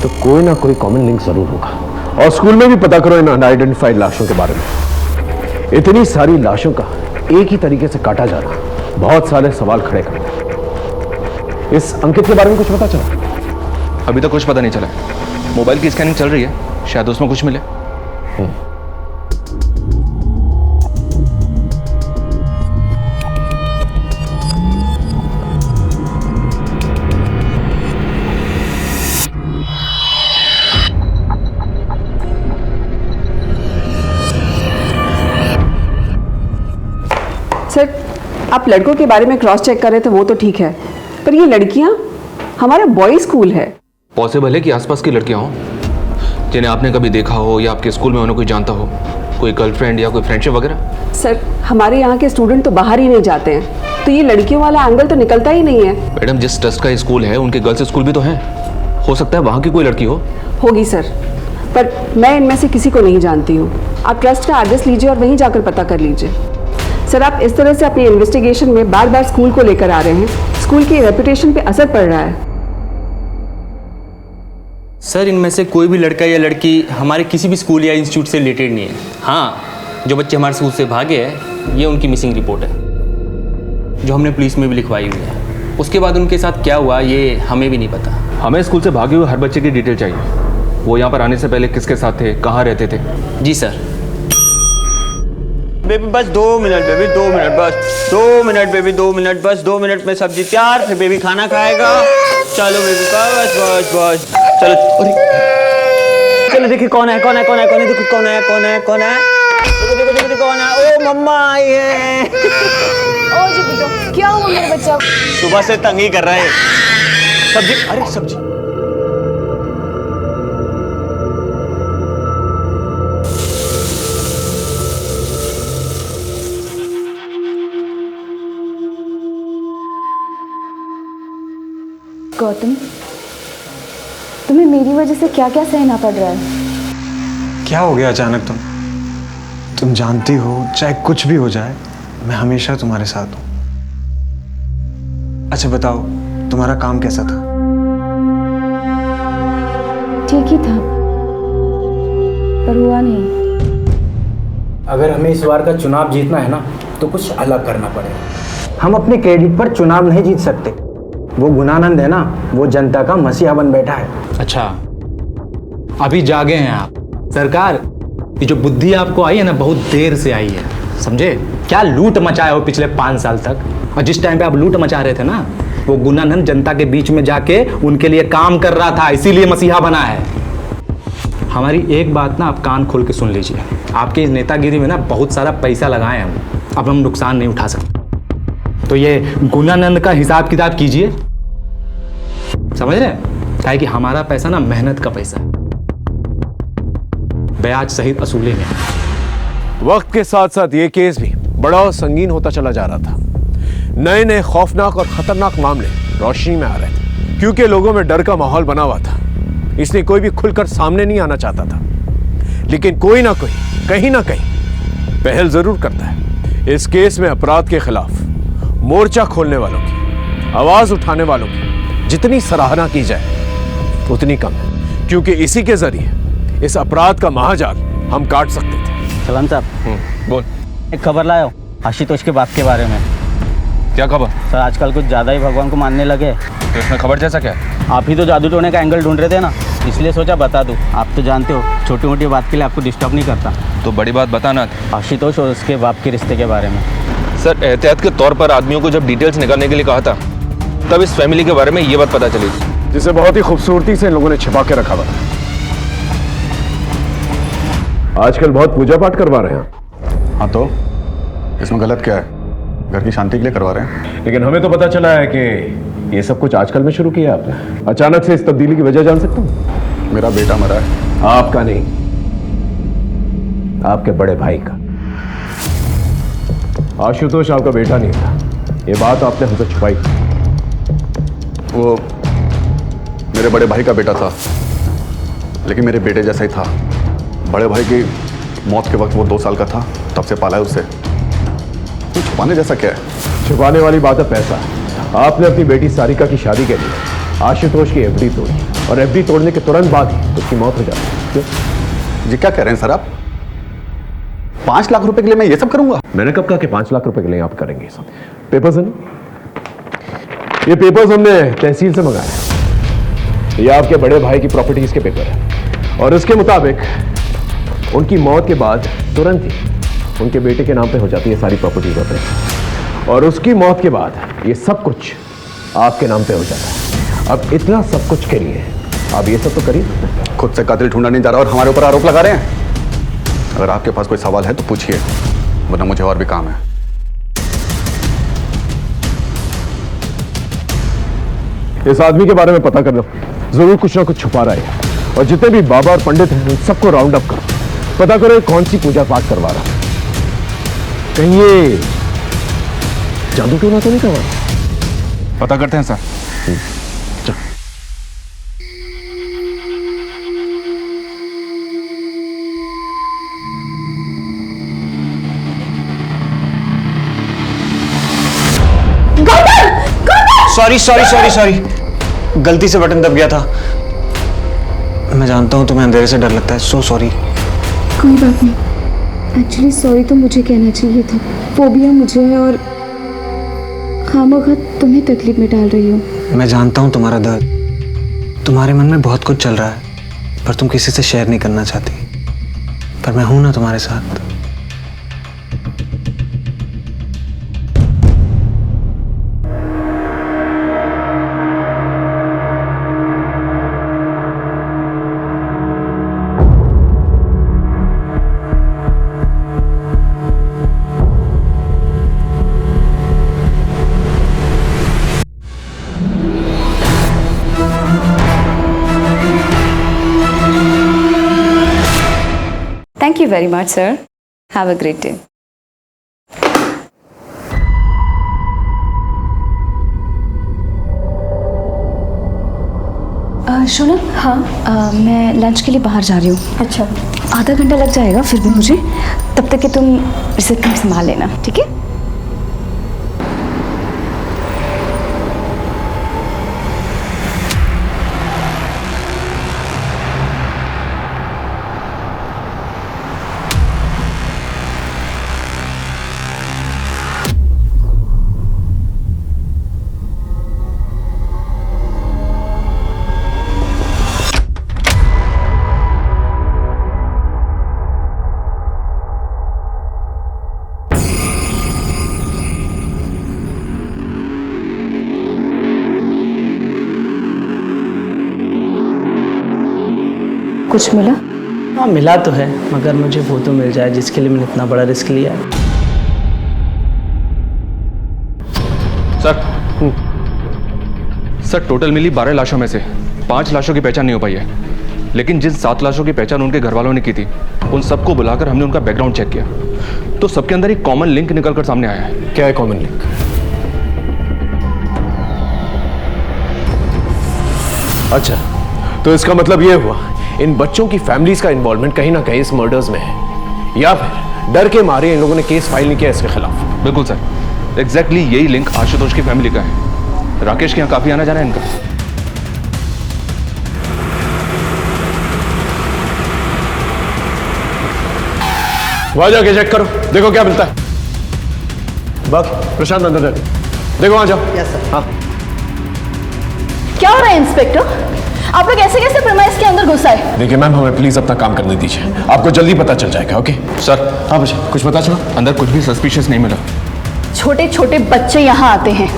तो कोई ना कोई कॉमन लिंक जरूर होगा। और स्कूल में भी पता करो इन अनआइडेंटिफाइड लाशों के बारे में। इतनी सारी लाशों का एक ही तरीके से काटा जाना बहुत सारे सवाल खड़े करता है। इस अंकित के बारे में कुछ पता चला?
अभी तक कुछ पता नहीं चला है। मोबाइल की स्कैनिंग चल रही है, शायद उसमें कुछ मिले।
सर, आप लड़कों के बारे में क्रॉस चेक कर रहे थे वो तो ठीक है, पर ये लड़कियां, हमारा बॉयज स्कूल है।
पॉसिबल है कि आसपास की लड़कियां हों जिन्हें आपने कभी देखा हो या आपके स्कूल में उन्हें कोई जानता हो, कोई गर्लफ्रेंड या कोई फ्रेंडशिप वगैरह।
सर, हमारे यहाँ के स्टूडेंट तो बाहर ही नहीं जाते हैं, तो ये लड़कियों वाला एंगल तो निकलता ही नहीं है।
मैडम, जिस ट्रस्ट का स्कूल है उनके गर्ल्स स्कूल भी तो हैं, हो सकता है वहाँ की कोई लड़की हो।
होगी सर, पर मैं इनमें से किसी को नहीं जानती हूँ। आप ट्रस्ट का एड्रेस लीजिए और वहीं जाकर पता कर लीजिए। सर, आप इस तरह से अपनी इन्वेस्टिगेशन में बार बार स्कूल को लेकर आ रहे हैं, स्कूल की रेपुटेशन पे असर पड़ रहा है।
सर, इनमें से कोई भी लड़का या लड़की हमारे किसी भी स्कूल या इंस्टीट्यूट से रिलेटेड नहीं है। हाँ, जो बच्चे हमारे स्कूल से भागे हैं, ये उनकी मिसिंग रिपोर्ट है, जो हमने पुलिस में भी लिखवाई हुई है। उसके बाद उनके साथ क्या हुआ ये हमें भी नहीं पता।
हमें स्कूल से भागे हुए हर बच्चे की डिटेल चाहिए। वो यहाँ पर आने से पहले किसके साथ थे, कहाँ रहते थे।
जी सर।
बेबी बस 2 मिनट, बेबी 2 मिनट, बस 2 मिनट, बेबी 2 मिनट, बस 2 मिनट में सब्जी तैयार, फिर बेबी खाना खाएगा। चलो बेबी, बस बस बस, चलो। चलो देखिए कौन है, कौन है, कौन है, कौन है, देखो कौन है, कौन है, कौन है, देखो देखो देखो कौन है। ओ मम्मा आई है।
ओ जी बेटो, क्या हुआ मेरे बच्चा?
सुबह से तंग ही कर रहा है। सब्जी, अरे सब्जी।
गौतम, तुम्हें मेरी वजह से क्या क्या सहना पड़ रहा है?
क्या हो गया अचानक? तुम जानती हो चाहे कुछ भी हो जाए मैं हमेशा तुम्हारे साथ हूं। अच्छा बताओ, तुम्हारा काम कैसा था?
ठीक ही था, पर हुआ नहीं।
अगर हमें इस बार का चुनाव जीतना है ना, तो कुछ अलग करना पड़ेगा।
हम अपने क्रेडिट पर चुनाव नहीं जीत सकते। वो गुणानंद है ना, वो जनता का मसीहा बन बैठा है।
अच्छा, अभी जागे हैं आप। सरकार, ये जो बुद्धि आपको आई है ना, बहुत देर से आई है, समझे? क्या लूट मचाए हो पिछले 5 साल तक। और जिस टाइम पे आप लूट मचा रहे थे ना, वो गुणानंद जनता के बीच में जाके उनके लिए काम कर रहा था, इसीलिए मसीहा बना है। हमारी एक बात ना आप कान खोल के सुन लीजिए, आपके इस नेतागिरी में ना बहुत सारा पैसा लगाए हम, अब हम नुकसान नहीं उठा सकते। तो ये गुणानंद का हिसाब किताब कीजिए, समझ रहे? काहे कि हमारा पैसा ना मेहनत का पैसा है, ब्याज सहित असूलेंगे।
वक्त के साथ साथ ये केस भी बड़ा और संगीन होता चला जा रहा था। नए नए खौफनाक और खतरनाक मामले रोशनी में आ रहे थे, क्योंकि लोगों में डर का माहौल बना हुआ था, इसलिए कोई भी खुलकर सामने नहीं आना चाहता था। लेकिन कोई ना कोई कहीं ना कहीं पहल जरूर करता है। इस केस में अपराध के खिलाफ मोर्चा खोलने वालों की, आवाज उठाने वालों की जितनी सराहना की जाए उतनी कम है, क्योंकि इसी के जरिए इस अपराध का महाजाल हम काट सकते थे।
सलाम साहब,
बोल।
एक खबर लाया हूँ आशुतोष के बाप के बारे में।
क्या खबर?
सर आजकल कुछ ज़्यादा ही भगवान को मानने लगे।
तो इसमें खबर जैसा क्या है?
आप ही तो जादू टोने का एंगल ढूंढ रहे थे ना, इसलिए सोचा बता दूँ। आप तो जानते हो छोटी मोटी बात के लिए आपको डिस्टर्ब नहीं करता।
तो बड़ी बात बताना।
आशुतोष और उसके बाप के रिश्ते के बारे में।
सर एहतियात के तौर पर आदमियों को जब डिटेल्स निकालने के लिए कहा था, तब इस फैमिली के बारे में ये बात पता चली,
जिसे बहुत ही खूबसूरती से इन लोगों ने छिपा के रखा हुआ। आजकल बहुत पूजा पाठ करवा रहे हैं।
हाँ, तो इसमें गलत क्या है? घर की शांति के लिए करवा रहे हैं।
लेकिन हमें तो पता चला है कि ये सब कुछ आजकल में शुरू किया आपने। अचानक से इस तब्दीली की वजह जान सकता हूँ?
मेरा बेटा मरा है।
आपका नहीं, आपके बड़े भाई का। आशुतोष आपका बेटा नहीं था, ये बात आपने हमसे छुपाई।
वो मेरे बड़े भाई का बेटा था, लेकिन मेरे बेटे जैसा ही था। बड़े भाई की मौत के वक्त वो 2 साल का था, तब से पाला है उसे। तो छुपाने जैसा क्या है?
छुपाने वाली बात है पैसा। आपने अपनी बेटी सारिका की शादी के लिए आशुतोष की एफडी तोड़ी, और एफडी तोड़ने के तुरंत बाद ही उसकी मौत हो जाती। क्यों?
जी क्या कह रहे हैं सर आप? 5 लाख रुपए के लिए मैं ये सब करूंगा?
मैंने कब कहा कि 5 लाख रुपए के लिए आप करेंगे सब? पेपर्स है ना? ये पेपर्स हमने तहसील से मंगाए। ये आपके बड़े भाई की प्रॉपर्टीज के पेपर है, और इसके मुताबिक उनकी मौत के बाद तुरंत ही उनके बेटे के नाम पे हो जाती है सारी प्रॉपर्टीज होते हैं, और उसकी मौत के बाद ये सब कुछ आपके नाम पे हो जाता है। अब इतना सब कुछ के लिए आप ये सब तो करिए।
खुद से कातिल ढूंढा नहीं जा रहा और हमारे ऊपर आरोप लगा रहे हैं। अगर आपके पास कोई सवाल है तो पूछिए, वरना मुझे और भी काम है।
इस आदमी के बारे में पता करना, जरूर कुछ ना कुछ छुपा रहा है, और जितने भी बाबा और पंडित हैं उन सबको राउंड अप करो, पता करो कौन सी पूजा पाठ करवा रहा है। कहीं ये जादू टोना तो नहीं करवा रहा?
पता करते हैं सर।
चल।
सॉरी सॉरी सॉरी सॉरी, गलती से बटन दब गया था। मैं जानता हूँ तुम्हें अंधेरे से डर लगता है, सो सॉरी।
कोई बात नहीं, एक्चुअली सॉरी तो मुझे कहना चाहिए था। फोबिया मुझे है और खामखा तुम्हें तकलीफ में डाल रही हूँ।
मैं जानता हूँ तुम्हारा दर्द, तुम्हारे मन में बहुत कुछ चल रहा है, पर तुम किसी से शेयर नहीं करना चाहती। पर मैं हूं ना तुम्हारे साथ।
Thank you very much, sir. Have a great day. शोनम, हाँ मैं लंच के लिए बाहर जा रही हूँ। अच्छा, आधा घंटा लग जाएगा फिर भी मुझे, तब तक कि तुम रिसेप्शन संभाल लेना, ठीक है? कुछ मिला?
हाँ मिला तो है, मगर मुझे वो तो मिल जाए जिसके लिए मैंने इतना बड़ा रिस्क लिया है।
सर टोटल मिली 12 लाशों में से 5 लाशों की पहचान नहीं हो पाई है, लेकिन जिन 7 लाशों की पहचान उनके घर वालों ने की थी उन सबको बुलाकर हमने उनका बैकग्राउंड चेक किया तो सबके अंदर एक कॉमन लिंक निकलकर सामने आया है।
क्या है कॉमन लिंक? अच्छा, तो इसका मतलब यह हुआ इन बच्चों की फैमिलीज का इन्वॉल्वमेंट कहीं ना कहीं इस मर्डर्स में है, या फिर डर के मारे इन लोगों ने केस फाइल नहीं किया इसके खिलाफ।
बिल्कुल सर, एग्जैक्टली यही लिंक आशुतोष की फैमिली का है। राकेश के यहाँ काफी आना जाना है इनका।
वहां जाके चेक करो, देखो क्या मिलता है। बस प्रशांत अंदर देखो, वहां जाओ।
Yes sir.
हाँ
क्या हो रहा है इंस्पेक्टर? आप लोग ऐसे कैसे प्रीमाइस के अंदर घुस आए?
देखिए मैम, हमें प्लीज अपना काम करने दीजिए, आपको जल्दी पता चल जाएगा। Okay
sir.
हाँ बच्चा, कुछ पता चला?
अंदर कुछ भी सस्पिशियस नहीं मिला।
छोटे छोटे बच्चे यहाँ आते हैं,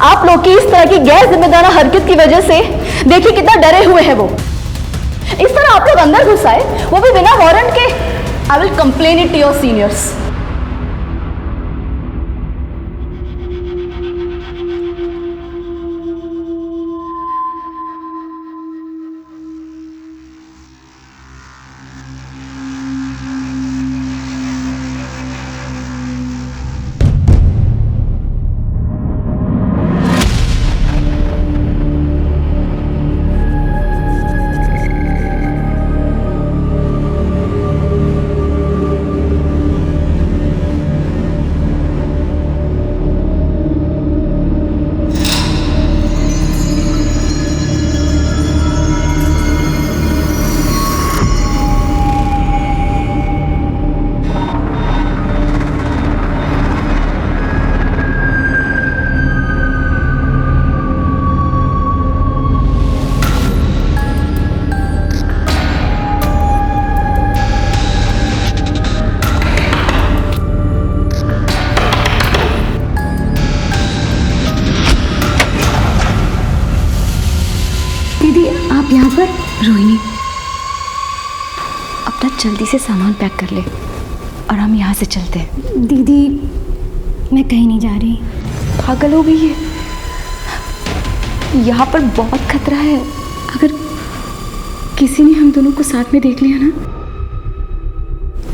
आप लोग की इस तरह की गैर जिम्मेदार हरकत की वजह से देखिए कितना डरे हुए हैं वो। इस तरह आप लोग अंदर घुस आए, वो भी बिना वारंट के। I will complain it to your seniors.
Rohini, अपना जल्दी से सामान पैक कर ले और हम यहाँ से चलते हैं।
दीदी मैं कहीं नहीं जा रही।
पागल हो गई है, यहाँ पर बहुत खतरा है। अगर किसी ने हम दोनों को साथ में देख लिया ना,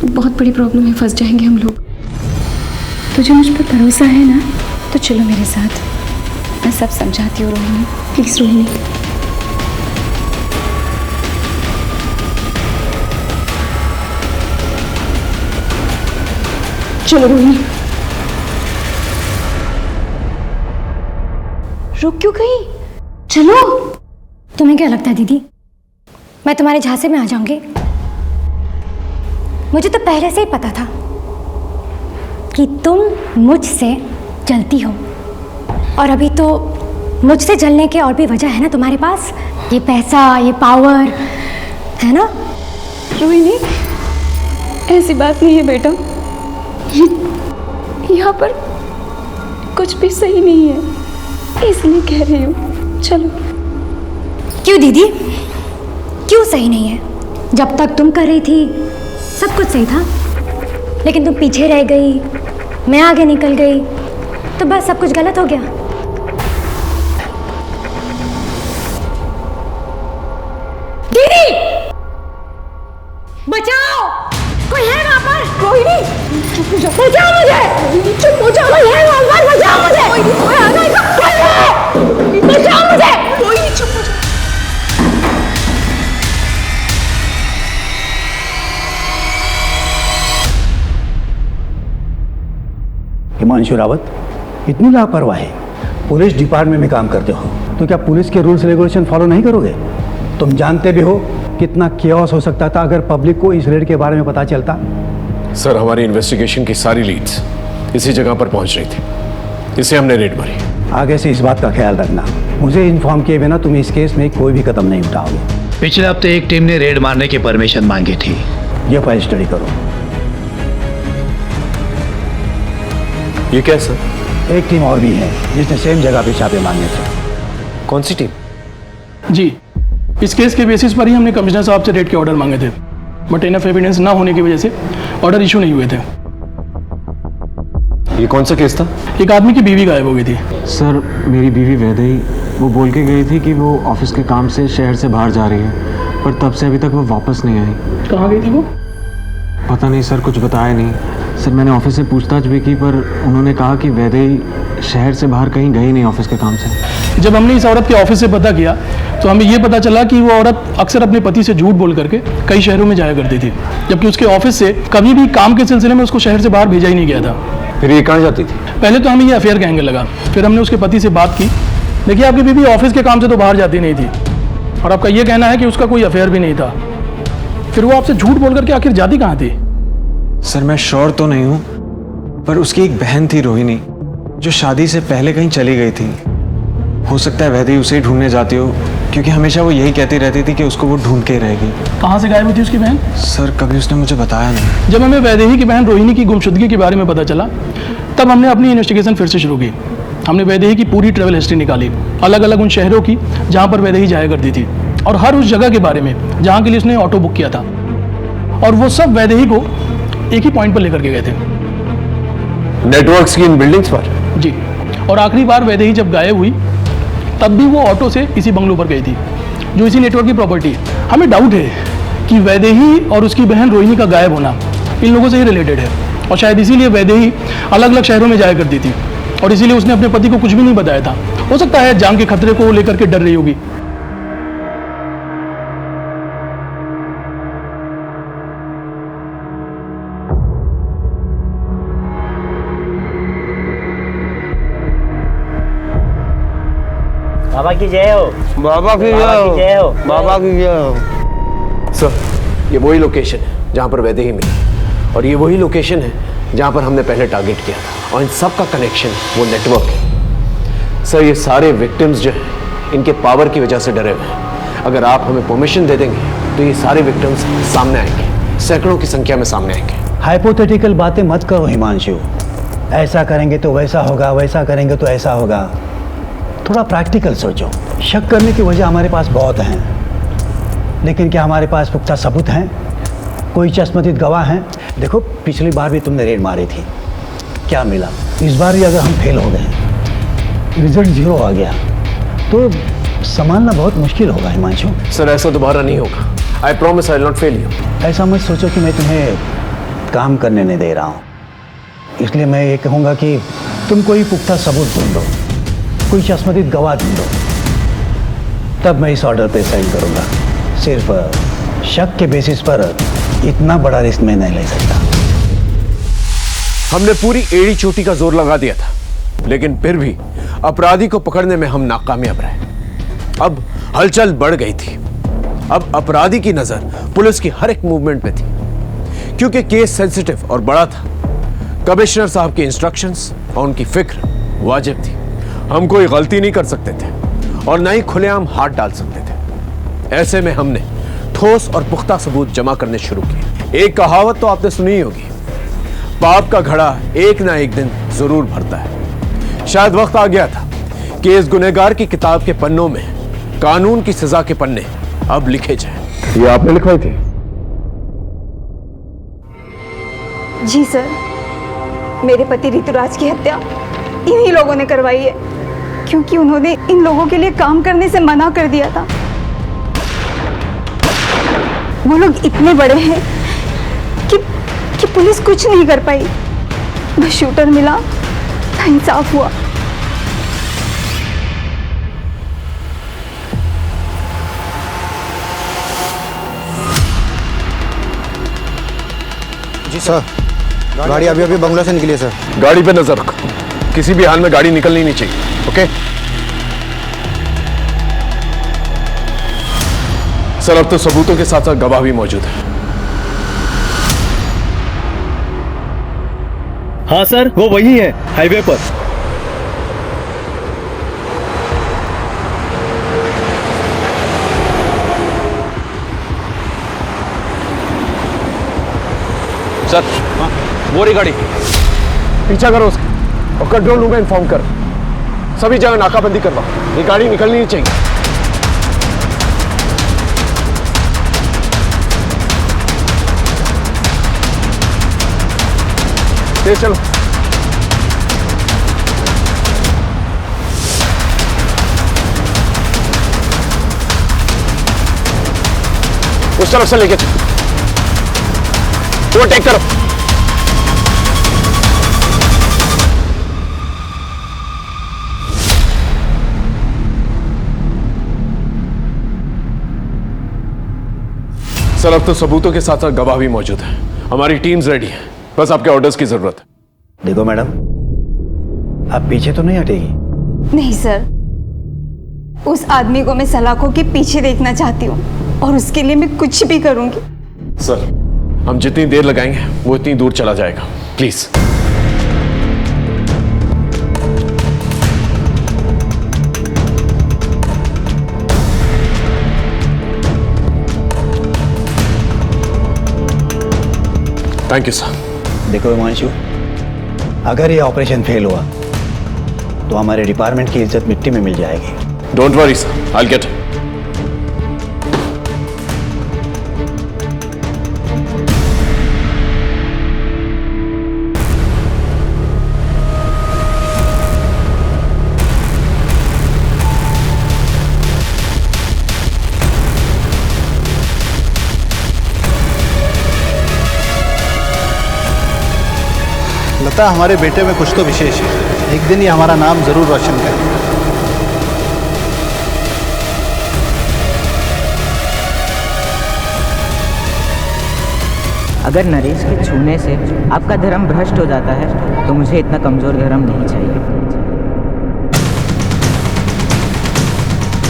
बहुत बड़ी प्रॉब्लम में फंस जाएंगे हम लोग। तुझे मुझ पर भरोसा है ना? तो चलो मेरे साथ, मैं सब समझाती हूँ रोहिणी। प्लीज रोहिणी। चलो रोहिणी। रुक क्यों गई?
चलो। तुम्हें क्या लगता है दीदी, मैं तुम्हारे झांसे में आ जाऊंगी? मुझे तो पहले से ही पता था कि तुम मुझसे जलती हो, और अभी तो मुझसे जलने के और भी वजह है ना तुम्हारे पास। ये पैसा, ये पावर है ना।
रोहिणी ऐसी बात नहीं है बेटा, यहाँ पर कुछ भी सही नहीं है, इसलिए कह रही हूँ। चलो।
क्यों दीदी, क्यों सही नहीं है? जब तक तुम कर रही थी सब कुछ सही था, लेकिन तुम पीछे रह गई, मैं आगे निकल गई, तो बस सब कुछ गलत हो गया। दीदी बचाओ, कोई है वहां पर? रोहिणी बचाओ मुझे, चुप हो जाओ, कोई है वहां पर? बचाओ मुझे, कोई आ गया, कोई है, बचाओ मुझे। रोहिणी चुप हो जाओ।
हिमांशु रावत, इतनी लापरवाही। पुलिस डिपार्टमेंट में काम करते हो तो क्या पुलिस के रूल्स रेगुलेशन फॉलो नहीं करोगे? तुम जानते भी हो कितना केओस हो सकता था अगर पब्लिक को इस रेड के बारे में पता चलता।
सर, हमारी इन्वेस्टिगेशन की सारी लीड्स इसी जगह पर पहुंच रही थी, इसे हमने रेड मारी।
आगे से इस बात का ख्याल रखना, मुझे इन्फॉर्म किए बिना तुम इस केस में कोई भी कदम नहीं उठाओगे।
पिछले हफ्ते एक टीम ने रेड मारने की परमिशन मांगी थी।
ये फाइल स्टडी करो।
ये क्या है सर?
एक टीम और भी है जिसने सेम जगह पे छापे मारने थे।
कौन सी टीम?
जी,
इस केस के बेसिस पर ही हमने कमिश्नर साहब से रेड के ऑर्डर मांगे थे, बट इनफ एविडेंस ना होने की वजह से ऑर्डर इशू नहीं हुए थे।
ये कौन सा केस था?
एक आदमी की बीवी गायब हो गई थी।
सर मेरी बीवी वैदेही, वो बोल के गई थी कि वो ऑफिस के काम से शहर से बाहर जा रही है, पर तब से अभी तक वो वापस नहीं आई।
कहाँ गई थी वो?
पता नहीं सर, कुछ बताया नहीं। सर मैंने ऑफिस से पूछताछ भी की, पर उन्होंने कहा कि वैदेही शहर से बाहर कहीं गई नहीं ऑफिस के काम से।
जब हमने इस औरत के ऑफिस से पता किया तो हमें ये पता चला कि वो औरत अक्सर अपने पति से झूठ बोल करके कई शहरों में जाया करती थी, जबकि उसके ऑफिस से कभी भी काम के सिलसिले में उसको शहर से बाहर भेजा ही नहीं गया था।
फिर ये कहाँ जाती थी?
पहले तो हमें ये अफेयर का एंगल लगा, फिर हमने उसके पति से बात की। देखिए आपकी बीवी ऑफिस के काम से तो बाहर जाती नहीं थी, और आपका ये कहना है कि उसका कोई अफेयर भी नहीं था, फिर वो आपसे झूठ बोल करके आखिर जाती कहाँ थी?
सर मैं श्योर तो नहीं हूँ, पर उसकी एक बहन थी रोहिणी, जो शादी से पहले कहीं चली गई थी। हो सकता है वैदेही उसे ही ढूंढने जाती हो, क्योंकि हमेशा वो यही कहती रहती थी कि उसको वो ढूंढ के ही रहेगी।
कहाँ से गायब हुई थी उसकी बहन?
सर कभी उसने मुझे बताया नहीं।
जब हमें वैदेही की बहन रोहिणी की गुमशुदगी के बारे में पता चला, तब हमने अपनी इन्वेस्टिगेशन फिर से शुरू की। हमने वैदेही की पूरी ट्रैवल हिस्ट्री निकाली, अलग अलग उन शहरों की जहाँ पर वैदेही जाया करती थी, और हर उस जगह के बारे में जहाँ के लिए उसने ऑटो बुक किया था, और वो सब वैदेही को एक ही पॉइंट पर लेकर के गए थे,
नेटवर्क्स की इन बिल्डिंग्स पर।
जी। और आखिरी बार वैदेही जब गायब हुई तब भी वो ऑटो से इसी बंगलों पर गई थी, जो इसी नेटवर्क की प्रॉपर्टी है। हमें डाउट है कि वैदेही और उसकी बहन रोहिणी का गायब होना इन लोगों से ही रिलेटेड है, और शायद इसीलिए वैदेही अलग अलग शहरों में जाया करती थी, और इसीलिए उसने अपने पति को कुछ भी नहीं बताया था। हो सकता है जान के खतरे को लेकर के डर रही होगी।
बाबा की जय हो।
बाबा की
जय हो।
बाबा की जय हो। सर ये वही लोकेशन है जहाँ पर वैदेही मिली, और ये वही लोकेशन है जहाँ पर हमने पहले टारगेट किया था, और इन सब का कनेक्शन वो नेटवर्क है। सर ये सारे विक्टिम्स जो हैं इनके पावर की वजह से डरे हुए हैं। अगर आप हमें परमिशन दे देंगे तो ये सारे विक्टिम्स सामने आएंगे, सैकड़ों की संख्या में सामने आएंगे।
हाइपोथेटिकल बातें मत करो हिमांशु। ऐसा करेंगे तो वैसा होगा, वैसा करेंगे तो ऐसा होगा। थोड़ा प्रैक्टिकल सोचो। शक करने की वजह हमारे पास बहुत हैं, लेकिन क्या हमारे पास पुख्ता सबूत हैं? कोई चश्मदीद गवाह हैं? देखो पिछली बार भी तुमने रेड मारी थी, क्या मिला? इस बार भी अगर हम फेल हो गए, रिजल्ट 0 आ गया, तो संभालना बहुत मुश्किल होगा हिमांशु।
सर ऐसा दोबारा नहीं होगा। I promise I will not fail you.
ऐसा मत सोचो कि मैं तुम्हें काम करने नहीं दे रहा हूँ, इसलिए मैं ये कहूँगा कि तुम कोई पुख्ता सबूत ढूंढो, कोई चश्मदीद गवाह ढूंढो, तब मैं इस ऑर्डर पे साइन करूँगा। सिर्फ शक के बेसिस पर इतना बड़ा रिस्क मैं नहीं ले सकता।
हमने पूरी एड़ी चोटी का जोर लगा दिया था, लेकिन फिर भी अपराधी को पकड़ने में हम नाकामयाब रहे। अब हलचल बढ़ गई थी। अब अपराधी की नजर पुलिस की हर एक मूवमेंट पे थी, क्योंकि केस सेंसिटिव और बड़ा था। कमिश्नर साहब की इंस्ट्रक्शंस और उनकी फिक्र वाजिब थी। हम कोई गलती नहीं कर सकते थे और ना ही खुलेआम हाथ डाल सकते थे। ऐसे में हमने ठोस और पुख्ता सबूत जमा करने शुरू किए। एक कहावत तो आपने सुनी ही होगी, पाप का घड़ा एक ना एक दिन जरूर भरता है। शायद वक्त आ गया था कि इस गुनहगार की किताब के पन्नों में कानून की सजा के पन्ने अब लिखे जाएं।
ये आपने लिखवाई थी?
जी सर, मेरे पति ऋतुराज की हत्या इन्हीं लोगों ने करवाई है, क्योंकि उन्होंने इन लोगों के लिए काम करने से मना कर दिया था। वो लोग इतने बड़े हैं कि पुलिस कुछ नहीं कर पाई। न शूटर मिला, न इंसाफ हुआ।
जी सर, गाड़ी अभी अभी बंगला से निकली है सर।
गाड़ी पे नजर रखो, किसी भी हाल में गाड़ी निकलनी नहीं चाहिए। ओके सर, अब तो सबूतों के साथ साथ गवाह भी मौजूद है।
हाँ सर, वो वही है हाईवे पर।
सर वो रही गाड़ी, पीछा करो उसका और कंट्रोल रूम में इन्फॉर्म करो। सभी जगह नाकाबंदी करवाओ, ये गाड़ी निकलनी नहीं चाहिए। ले चलो। उस तरफ से लेके चलो, वो टेक करो। सर अब तो सबूतों के साथ साथ गवाह भी मौजूद है। हमारी टीम्स रेडी है, बस आपके ऑर्डर्स की जरूरत है।
देखो मैडम, आप पीछे तो नहीं हटेगी?
नहीं सर, उस आदमी को मैं सलाखों के पीछे देखना चाहती हूँ और उसके लिए मैं कुछ भी करूंगी।
सर हम जितनी देर लगाएंगे वो इतनी दूर चला जाएगा, प्लीज। Thank you sir.
देखो हिमांशु, अगर ये ऑपरेशन फेल हुआ तो हमारे डिपार्टमेंट की इज्जत मिट्टी में मिल जाएगी।
Don't worry sir, I will get.
Lata, हमारे बेटे में कुछ तो विशेष है। एक दिन ये हमारा नाम जरूर रोशन करेगा।
अगर नरेश के छूने से आपका धर्म भ्रष्ट हो जाता है तो मुझे इतना कमजोर धर्म नहीं चाहिए।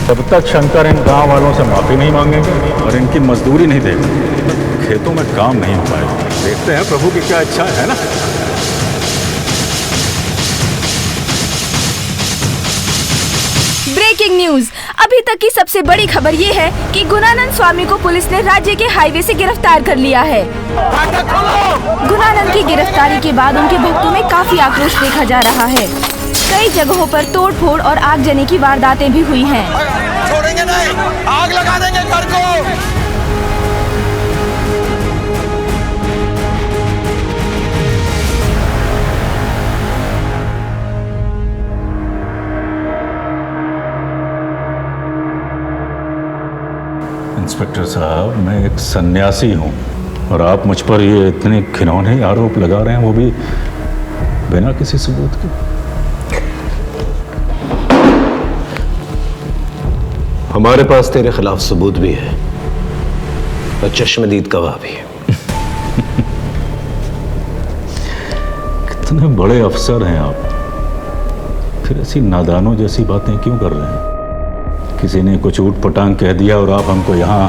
जब तक शंकर इन गांव वालों से माफी नहीं मांगेंगे और इनकी मजदूरी नहीं देंगे, खेतों में काम नहीं हो पाएगा। देखते हैं प्रभु की क्या इच्छा है ना।
ब्रेकिंग न्यूज, अभी तक की सबसे बड़ी खबर ये है कि गुणानंद स्वामी को पुलिस ने राज्य के हाईवे से गिरफ्तार कर लिया है। गुणानंद की गिरफ्तारी के बाद उनके भक्तों में काफी आक्रोश देखा जा रहा है। कई जगहों पर तोड़फोड़ और आगजनी की वारदातें भी हुई हैं।
छोड़ेंगे नहीं, आग लगा देंगे घर को।
इंस्पेक्टर साहब, मैं एक सन्यासी हूँ और आप मुझ पर ये इतने घिनौने आरोप लगा रहे हैं, वो भी बिना किसी सबूत के।
हमारे पास तेरे खिलाफ सबूत भी है और चश्मदीद गवाह भी है।
कितने बड़े अफसर हैं आप, फिर ऐसी नादानों जैसी बातें क्यों कर रहे हैं? किसी ने कुछ ऊट पटांग कह दिया और आप हमको यहाँ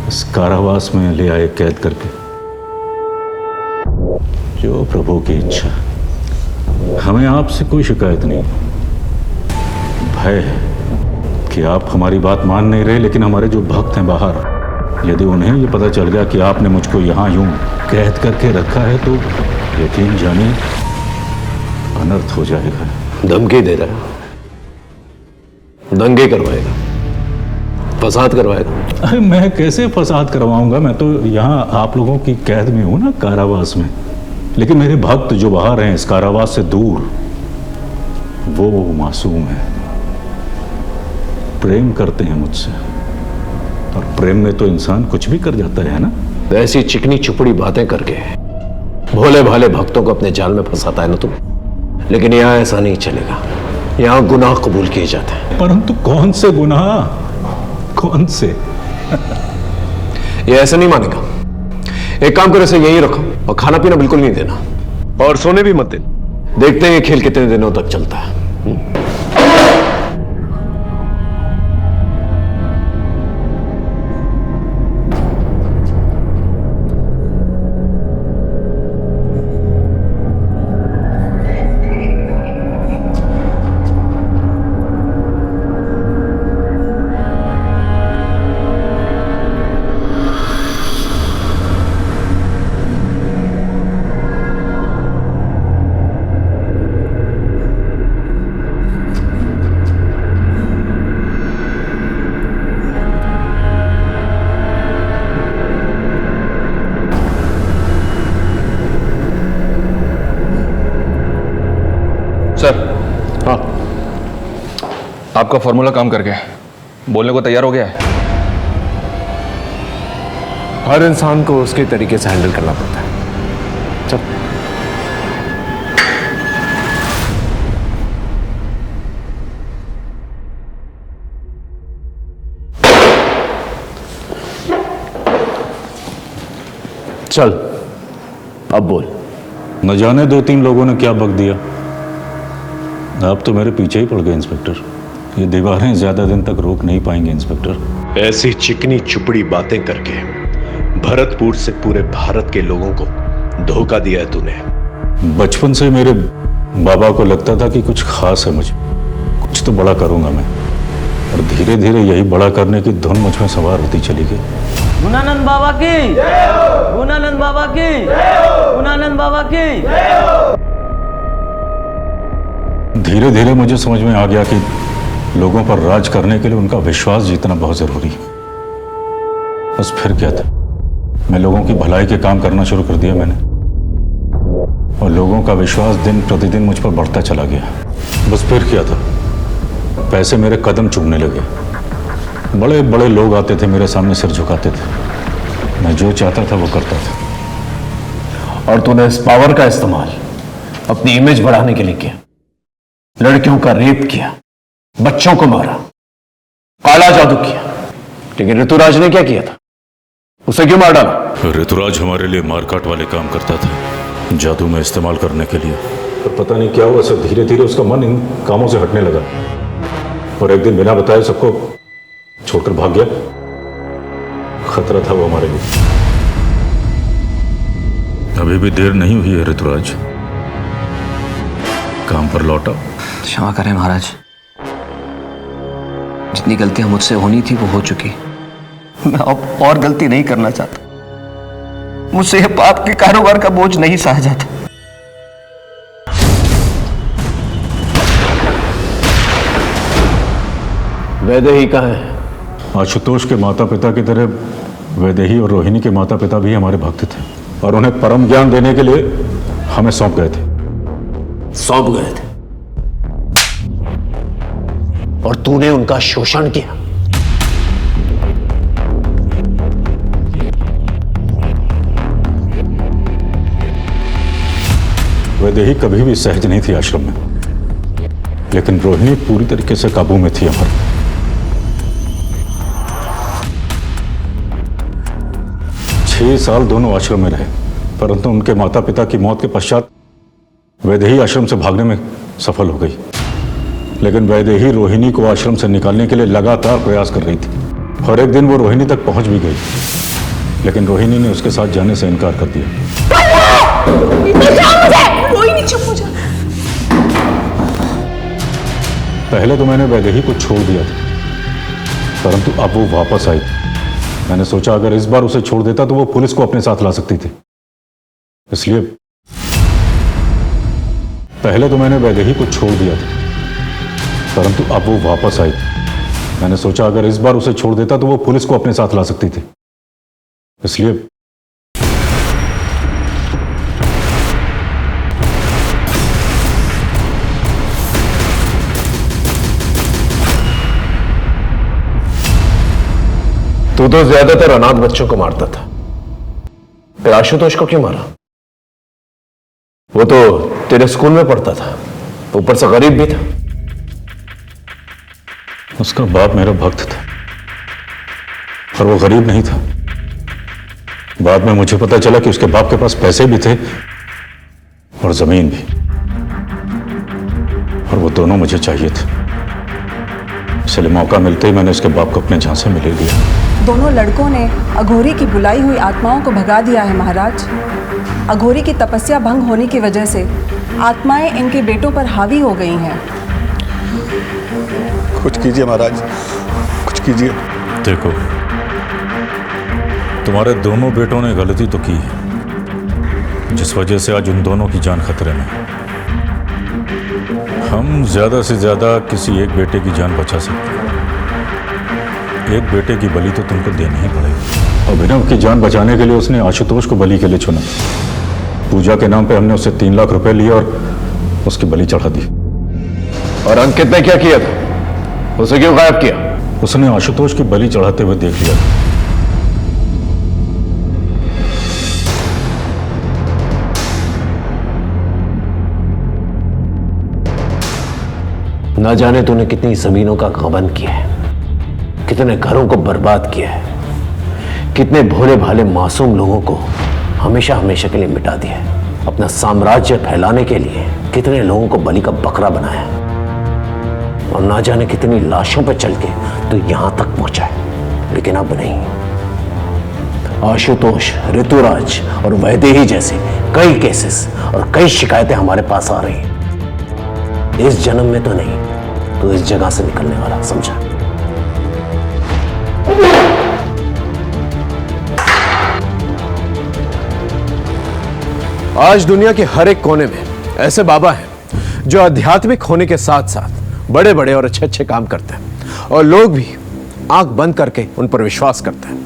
इस कारावास में ले आए कैद करके। जो प्रभु की इच्छा, हमें आपसे कोई शिकायत नहीं। भय है कि आप हमारी बात मान नहीं रहे, लेकिन हमारे जो भक्त हैं बाहर, यदि उन्हें ये पता चल गया कि आपने मुझको यहाँ यूं कैद करके रखा है तो यकीन जानिए अनर्थ हो जाएगा।
धमकी दे रहा है, दंगे करवाएगा, फसाद करवाएगा।
अरे मैं कैसे फसाद करवाऊंगा? मैं तो यहाँ आप लोगों की कैद में हूं ना, कारावास में। लेकिन मेरे भक्त जो बाहर हैं इस कारावास से दूर, वो मासूम है, प्रेम करते हैं मुझसे, और प्रेम में तो इंसान कुछ भी कर जाता है ना।
ऐसी चिकनी चुपड़ी बातें करके भोले भाले भक्तों को अपने जाल में फंसाता है ना तुम। लेकिन यहाँ ऐसा नहीं चलेगा, यहाँ गुनाह कबूल किए जाते हैं।
परंतु कौन से गुनाह, कौन से?
ये ऐसा नहीं मानेगा। एक काम करो, इसे यहीं रखो और खाना पीना बिल्कुल नहीं देना और सोने भी मत देना। देखते हैं ये खेल कितने दिनों तक चलता है।
आपका फॉर्मूला काम कर गया, बोलने को तैयार हो गया है।
हर इंसान को उसके तरीके से हैंडल करना पड़ता है। चल।
चल अब बोल।
न जाने 2-3 लोगों ने क्या बक दिया, आप तो मेरे पीछे ही पड़ गए इंस्पेक्टर। ये दीवारें ज्यादा दिन तक रोक नहीं पाएंगे इंस्पेक्टर।
ऐसी चिकनी चुपड़ी बातें करके भरतपुर से पूरे भारत के लोगों को धोखा दिया है तूने।
बचपन से मेरे बाबा को लगता था कि कुछ खास है मुझे, कुछ तो बड़ा करूंगा मैं, और धीरे धीरे यही बड़ा करने की धुन मुझ में सवार होती चली गई।
गुणानंद बाबा की, गुणानंद बाबा की, गुणानंद बाबा की।
धीरे धीरे मुझे समझ में आ गया कि लोगों पर राज करने के लिए उनका विश्वास जीतना बहुत जरूरी है। बस फिर क्या था, मैं लोगों की भलाई के काम करना शुरू कर दिया मैंने, और लोगों का विश्वास दिन प्रतिदिन मुझ पर बढ़ता चला गया। बस फिर क्या था, पैसे मेरे कदम चूमने लगे। बड़े बड़े लोग आते थे मेरे सामने सिर झुकाते थे, मैं जो चाहता था वो करता था।
और तूने इस पावर का इस्तेमाल अपनी इमेज बढ़ाने के लिए किया। लड़कियों का रेप किया, बच्चों को मारा, काला जादू किया। लेकिन ऋतुराज ने क्या किया था, उसे क्यों मार डाला?
ऋतुराज हमारे लिए मारकाट वाले काम करता था, जादू में इस्तेमाल करने के लिए। पर पता नहीं क्या हुआ, सब धीरे धीरे उसका मन इन कामों से हटने लगा, और एक दिन बिना बताए सबको छोड़कर भाग गया। खतरा था वो हमारे लिए। अभी भी देर नहीं हुई है ऋतुराज, काम पर लौटा।
क्षमा करें महाराज, जितनी गलतियां मुझसे होनी थी वो हो चुकी। मैं अब और गलती नहीं करना चाहता। मुझसे यह पाप के कारोबार का बोझ नहीं सहा जाता।
वैदेही कहाँ है?
आशुतोष के माता पिता की तरह वैदेही और रोहिणी के माता पिता भी हमारे भक्त थे, और उन्हें परम ज्ञान देने के लिए हमें सौंप गए थे।
सौंप गए थे और तूने उनका शोषण किया।
वैदेही कभी भी सहज नहीं थी आश्रम में, लेकिन रोहिणी पूरी तरीके से काबू में थी हमारे। 6 साल दोनों आश्रम में रहे, परंतु उनके माता पिता की मौत के पश्चात वैदेही आश्रम से भागने में सफल हो गई। लेकिन वैदेही रोहिणी को आश्रम से निकालने के लिए लगातार प्रयास कर रही थी, और एक दिन वो रोहिणी तक पहुंच भी गई, लेकिन रोहिणी ने उसके साथ जाने से इनकार कर दिया।
रोहिणी चुप हो जा।
पहले तो मैंने वैदेही को छोड़ दिया था, परंतु अब वो वापस आई। मैंने सोचा अगर इस बार उसे छोड़ देता तो वो पुलिस को अपने साथ ला सकती थी, इसलिए पहले तो मैंने वैदेही को छोड़ दिया था, परंतु अब वो वापस आई। मैंने सोचा अगर इस बार उसे छोड़ देता तो वो पुलिस को अपने साथ ला सकती थी, इसलिए
तू तो ज्यादातर अनाथ बच्चों को मारता था, फिर आशुतोष को क्यों मारा? वो तो तेरे स्कूल में पढ़ता था, ऊपर से गरीब भी था।
उसका बाप मेरा भक्त था, पर वो गरीब नहीं था। बाद में मुझे पता चला कि उसके बाप के पास पैसे भी थे और जमीन भी, और वो दोनों मुझे चाहिए थे। इसलिए मौका मिलते ही मैंने उसके बाप को अपने झांसे में ले लिया।
दोनों लड़कों ने अघोरी की बुलाई हुई आत्माओं को भगा दिया है महाराज। अघोरी की तपस्या भंग होने की वजह से आत्माएं इनके बेटों पर हावी हो गई हैं।
कुछ कीजिए महाराज, कुछ कीजिए।
देखो, तुम्हारे दोनों बेटों ने गलती तो की है, जिस वजह से आज उन दोनों की जान खतरे में। हम ज्यादा से ज्यादा किसी एक बेटे की जान बचा सकते हैं। एक बेटे की बलि तो तुमको देनी ही पड़ेगी। अभिनव की जान बचाने के लिए उसने आशुतोष को बलि के लिए चुना। पूजा के नाम पे हमने उससे 3 लाख रुपए लिए और उसकी बलि चढ़ा दी।
और अंकित ने क्या किया था? उसे क्यों गायब किया?
उसने आशुतोष की बलि चढ़ाते हुए देख लिया।
ना जाने तूने कितनी जमीनों का गबन किया है, कितने घरों को बर्बाद किया है, कितने भोले भाले मासूम लोगों को हमेशा हमेशा के लिए मिटा दिया है, अपना साम्राज्य फैलाने के लिए कितने लोगों को बलि का बकरा बनाया, और ना जाने कितनी लाशों पर चल के तो यहां तक पहुंचा है। लेकिन अब नहीं। आशुतोष, ऋतुराज और वैदेही जैसे कई केसेस और कई शिकायतें हमारे पास आ रही हैं। इस जन्म में तो नहीं, तो इस जगह से निकलने वाला, समझा?
आज दुनिया के हर एक कोने में ऐसे बाबा हैं जो आध्यात्मिक होने के साथ साथ बड़े बड़े और अच्छे अच्छे काम करते हैं, और लोग भी आंख बंद करके उन पर विश्वास करते हैं।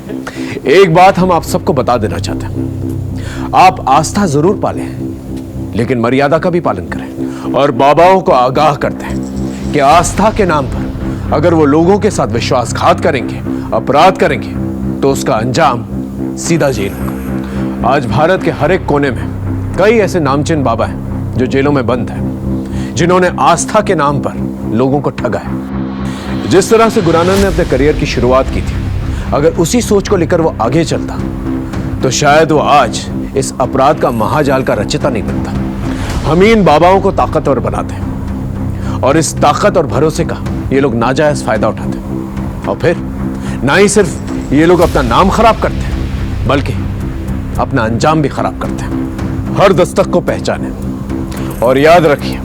एक बात हम आप सबको बता देना चाहते हैं, आप आस्था जरूर पालें, लेकिन मर्यादा का भी पालन करें। और बाबाओं को आगाह करते हैं कि आस्था के नाम पर अगर वो लोगों के साथ विश्वासघात करेंगे, अपराध करेंगे, तो उसका अंजाम सीधा जेल होगा। आज भारत के हर एक कोने में कई ऐसे नामचीन बाबा हैं जो जेलों में बंद हैं, जिन्होंने आस्था के नाम पर लोगों को ठगा है। जिस तरह से गुरुनानक ने अपने करियर की शुरुआत की थी, अगर उसी सोच को लेकर वो आगे चलता तो शायद वो आज इस अपराध का महाजाल का रचयिता नहीं बनता। हम इन बाबाओं को ताकतवर बनाते हैं, और इस ताकत और भरोसे का ये लोग नाजायज फायदा उठाते हैं। और फिर ना ही सिर्फ ये लोग अपना नाम खराब करते हैं, बल्कि अपना अंजाम भी खराब करते हैं। हर दस्तक को पहचाने, और याद रखिए,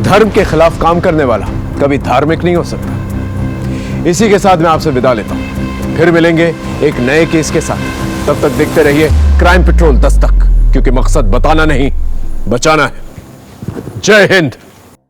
धर्म के खिलाफ काम करने वाला कभी धार्मिक नहीं हो सकता। इसी के साथ मैं आपसे विदा लेता हूं, फिर मिलेंगे एक नए केस के साथ। तब तक देखते रहिए क्राइम पेट्रोल दस्तक, क्योंकि मकसद बताना नहीं, बचाना है। जय हिंद।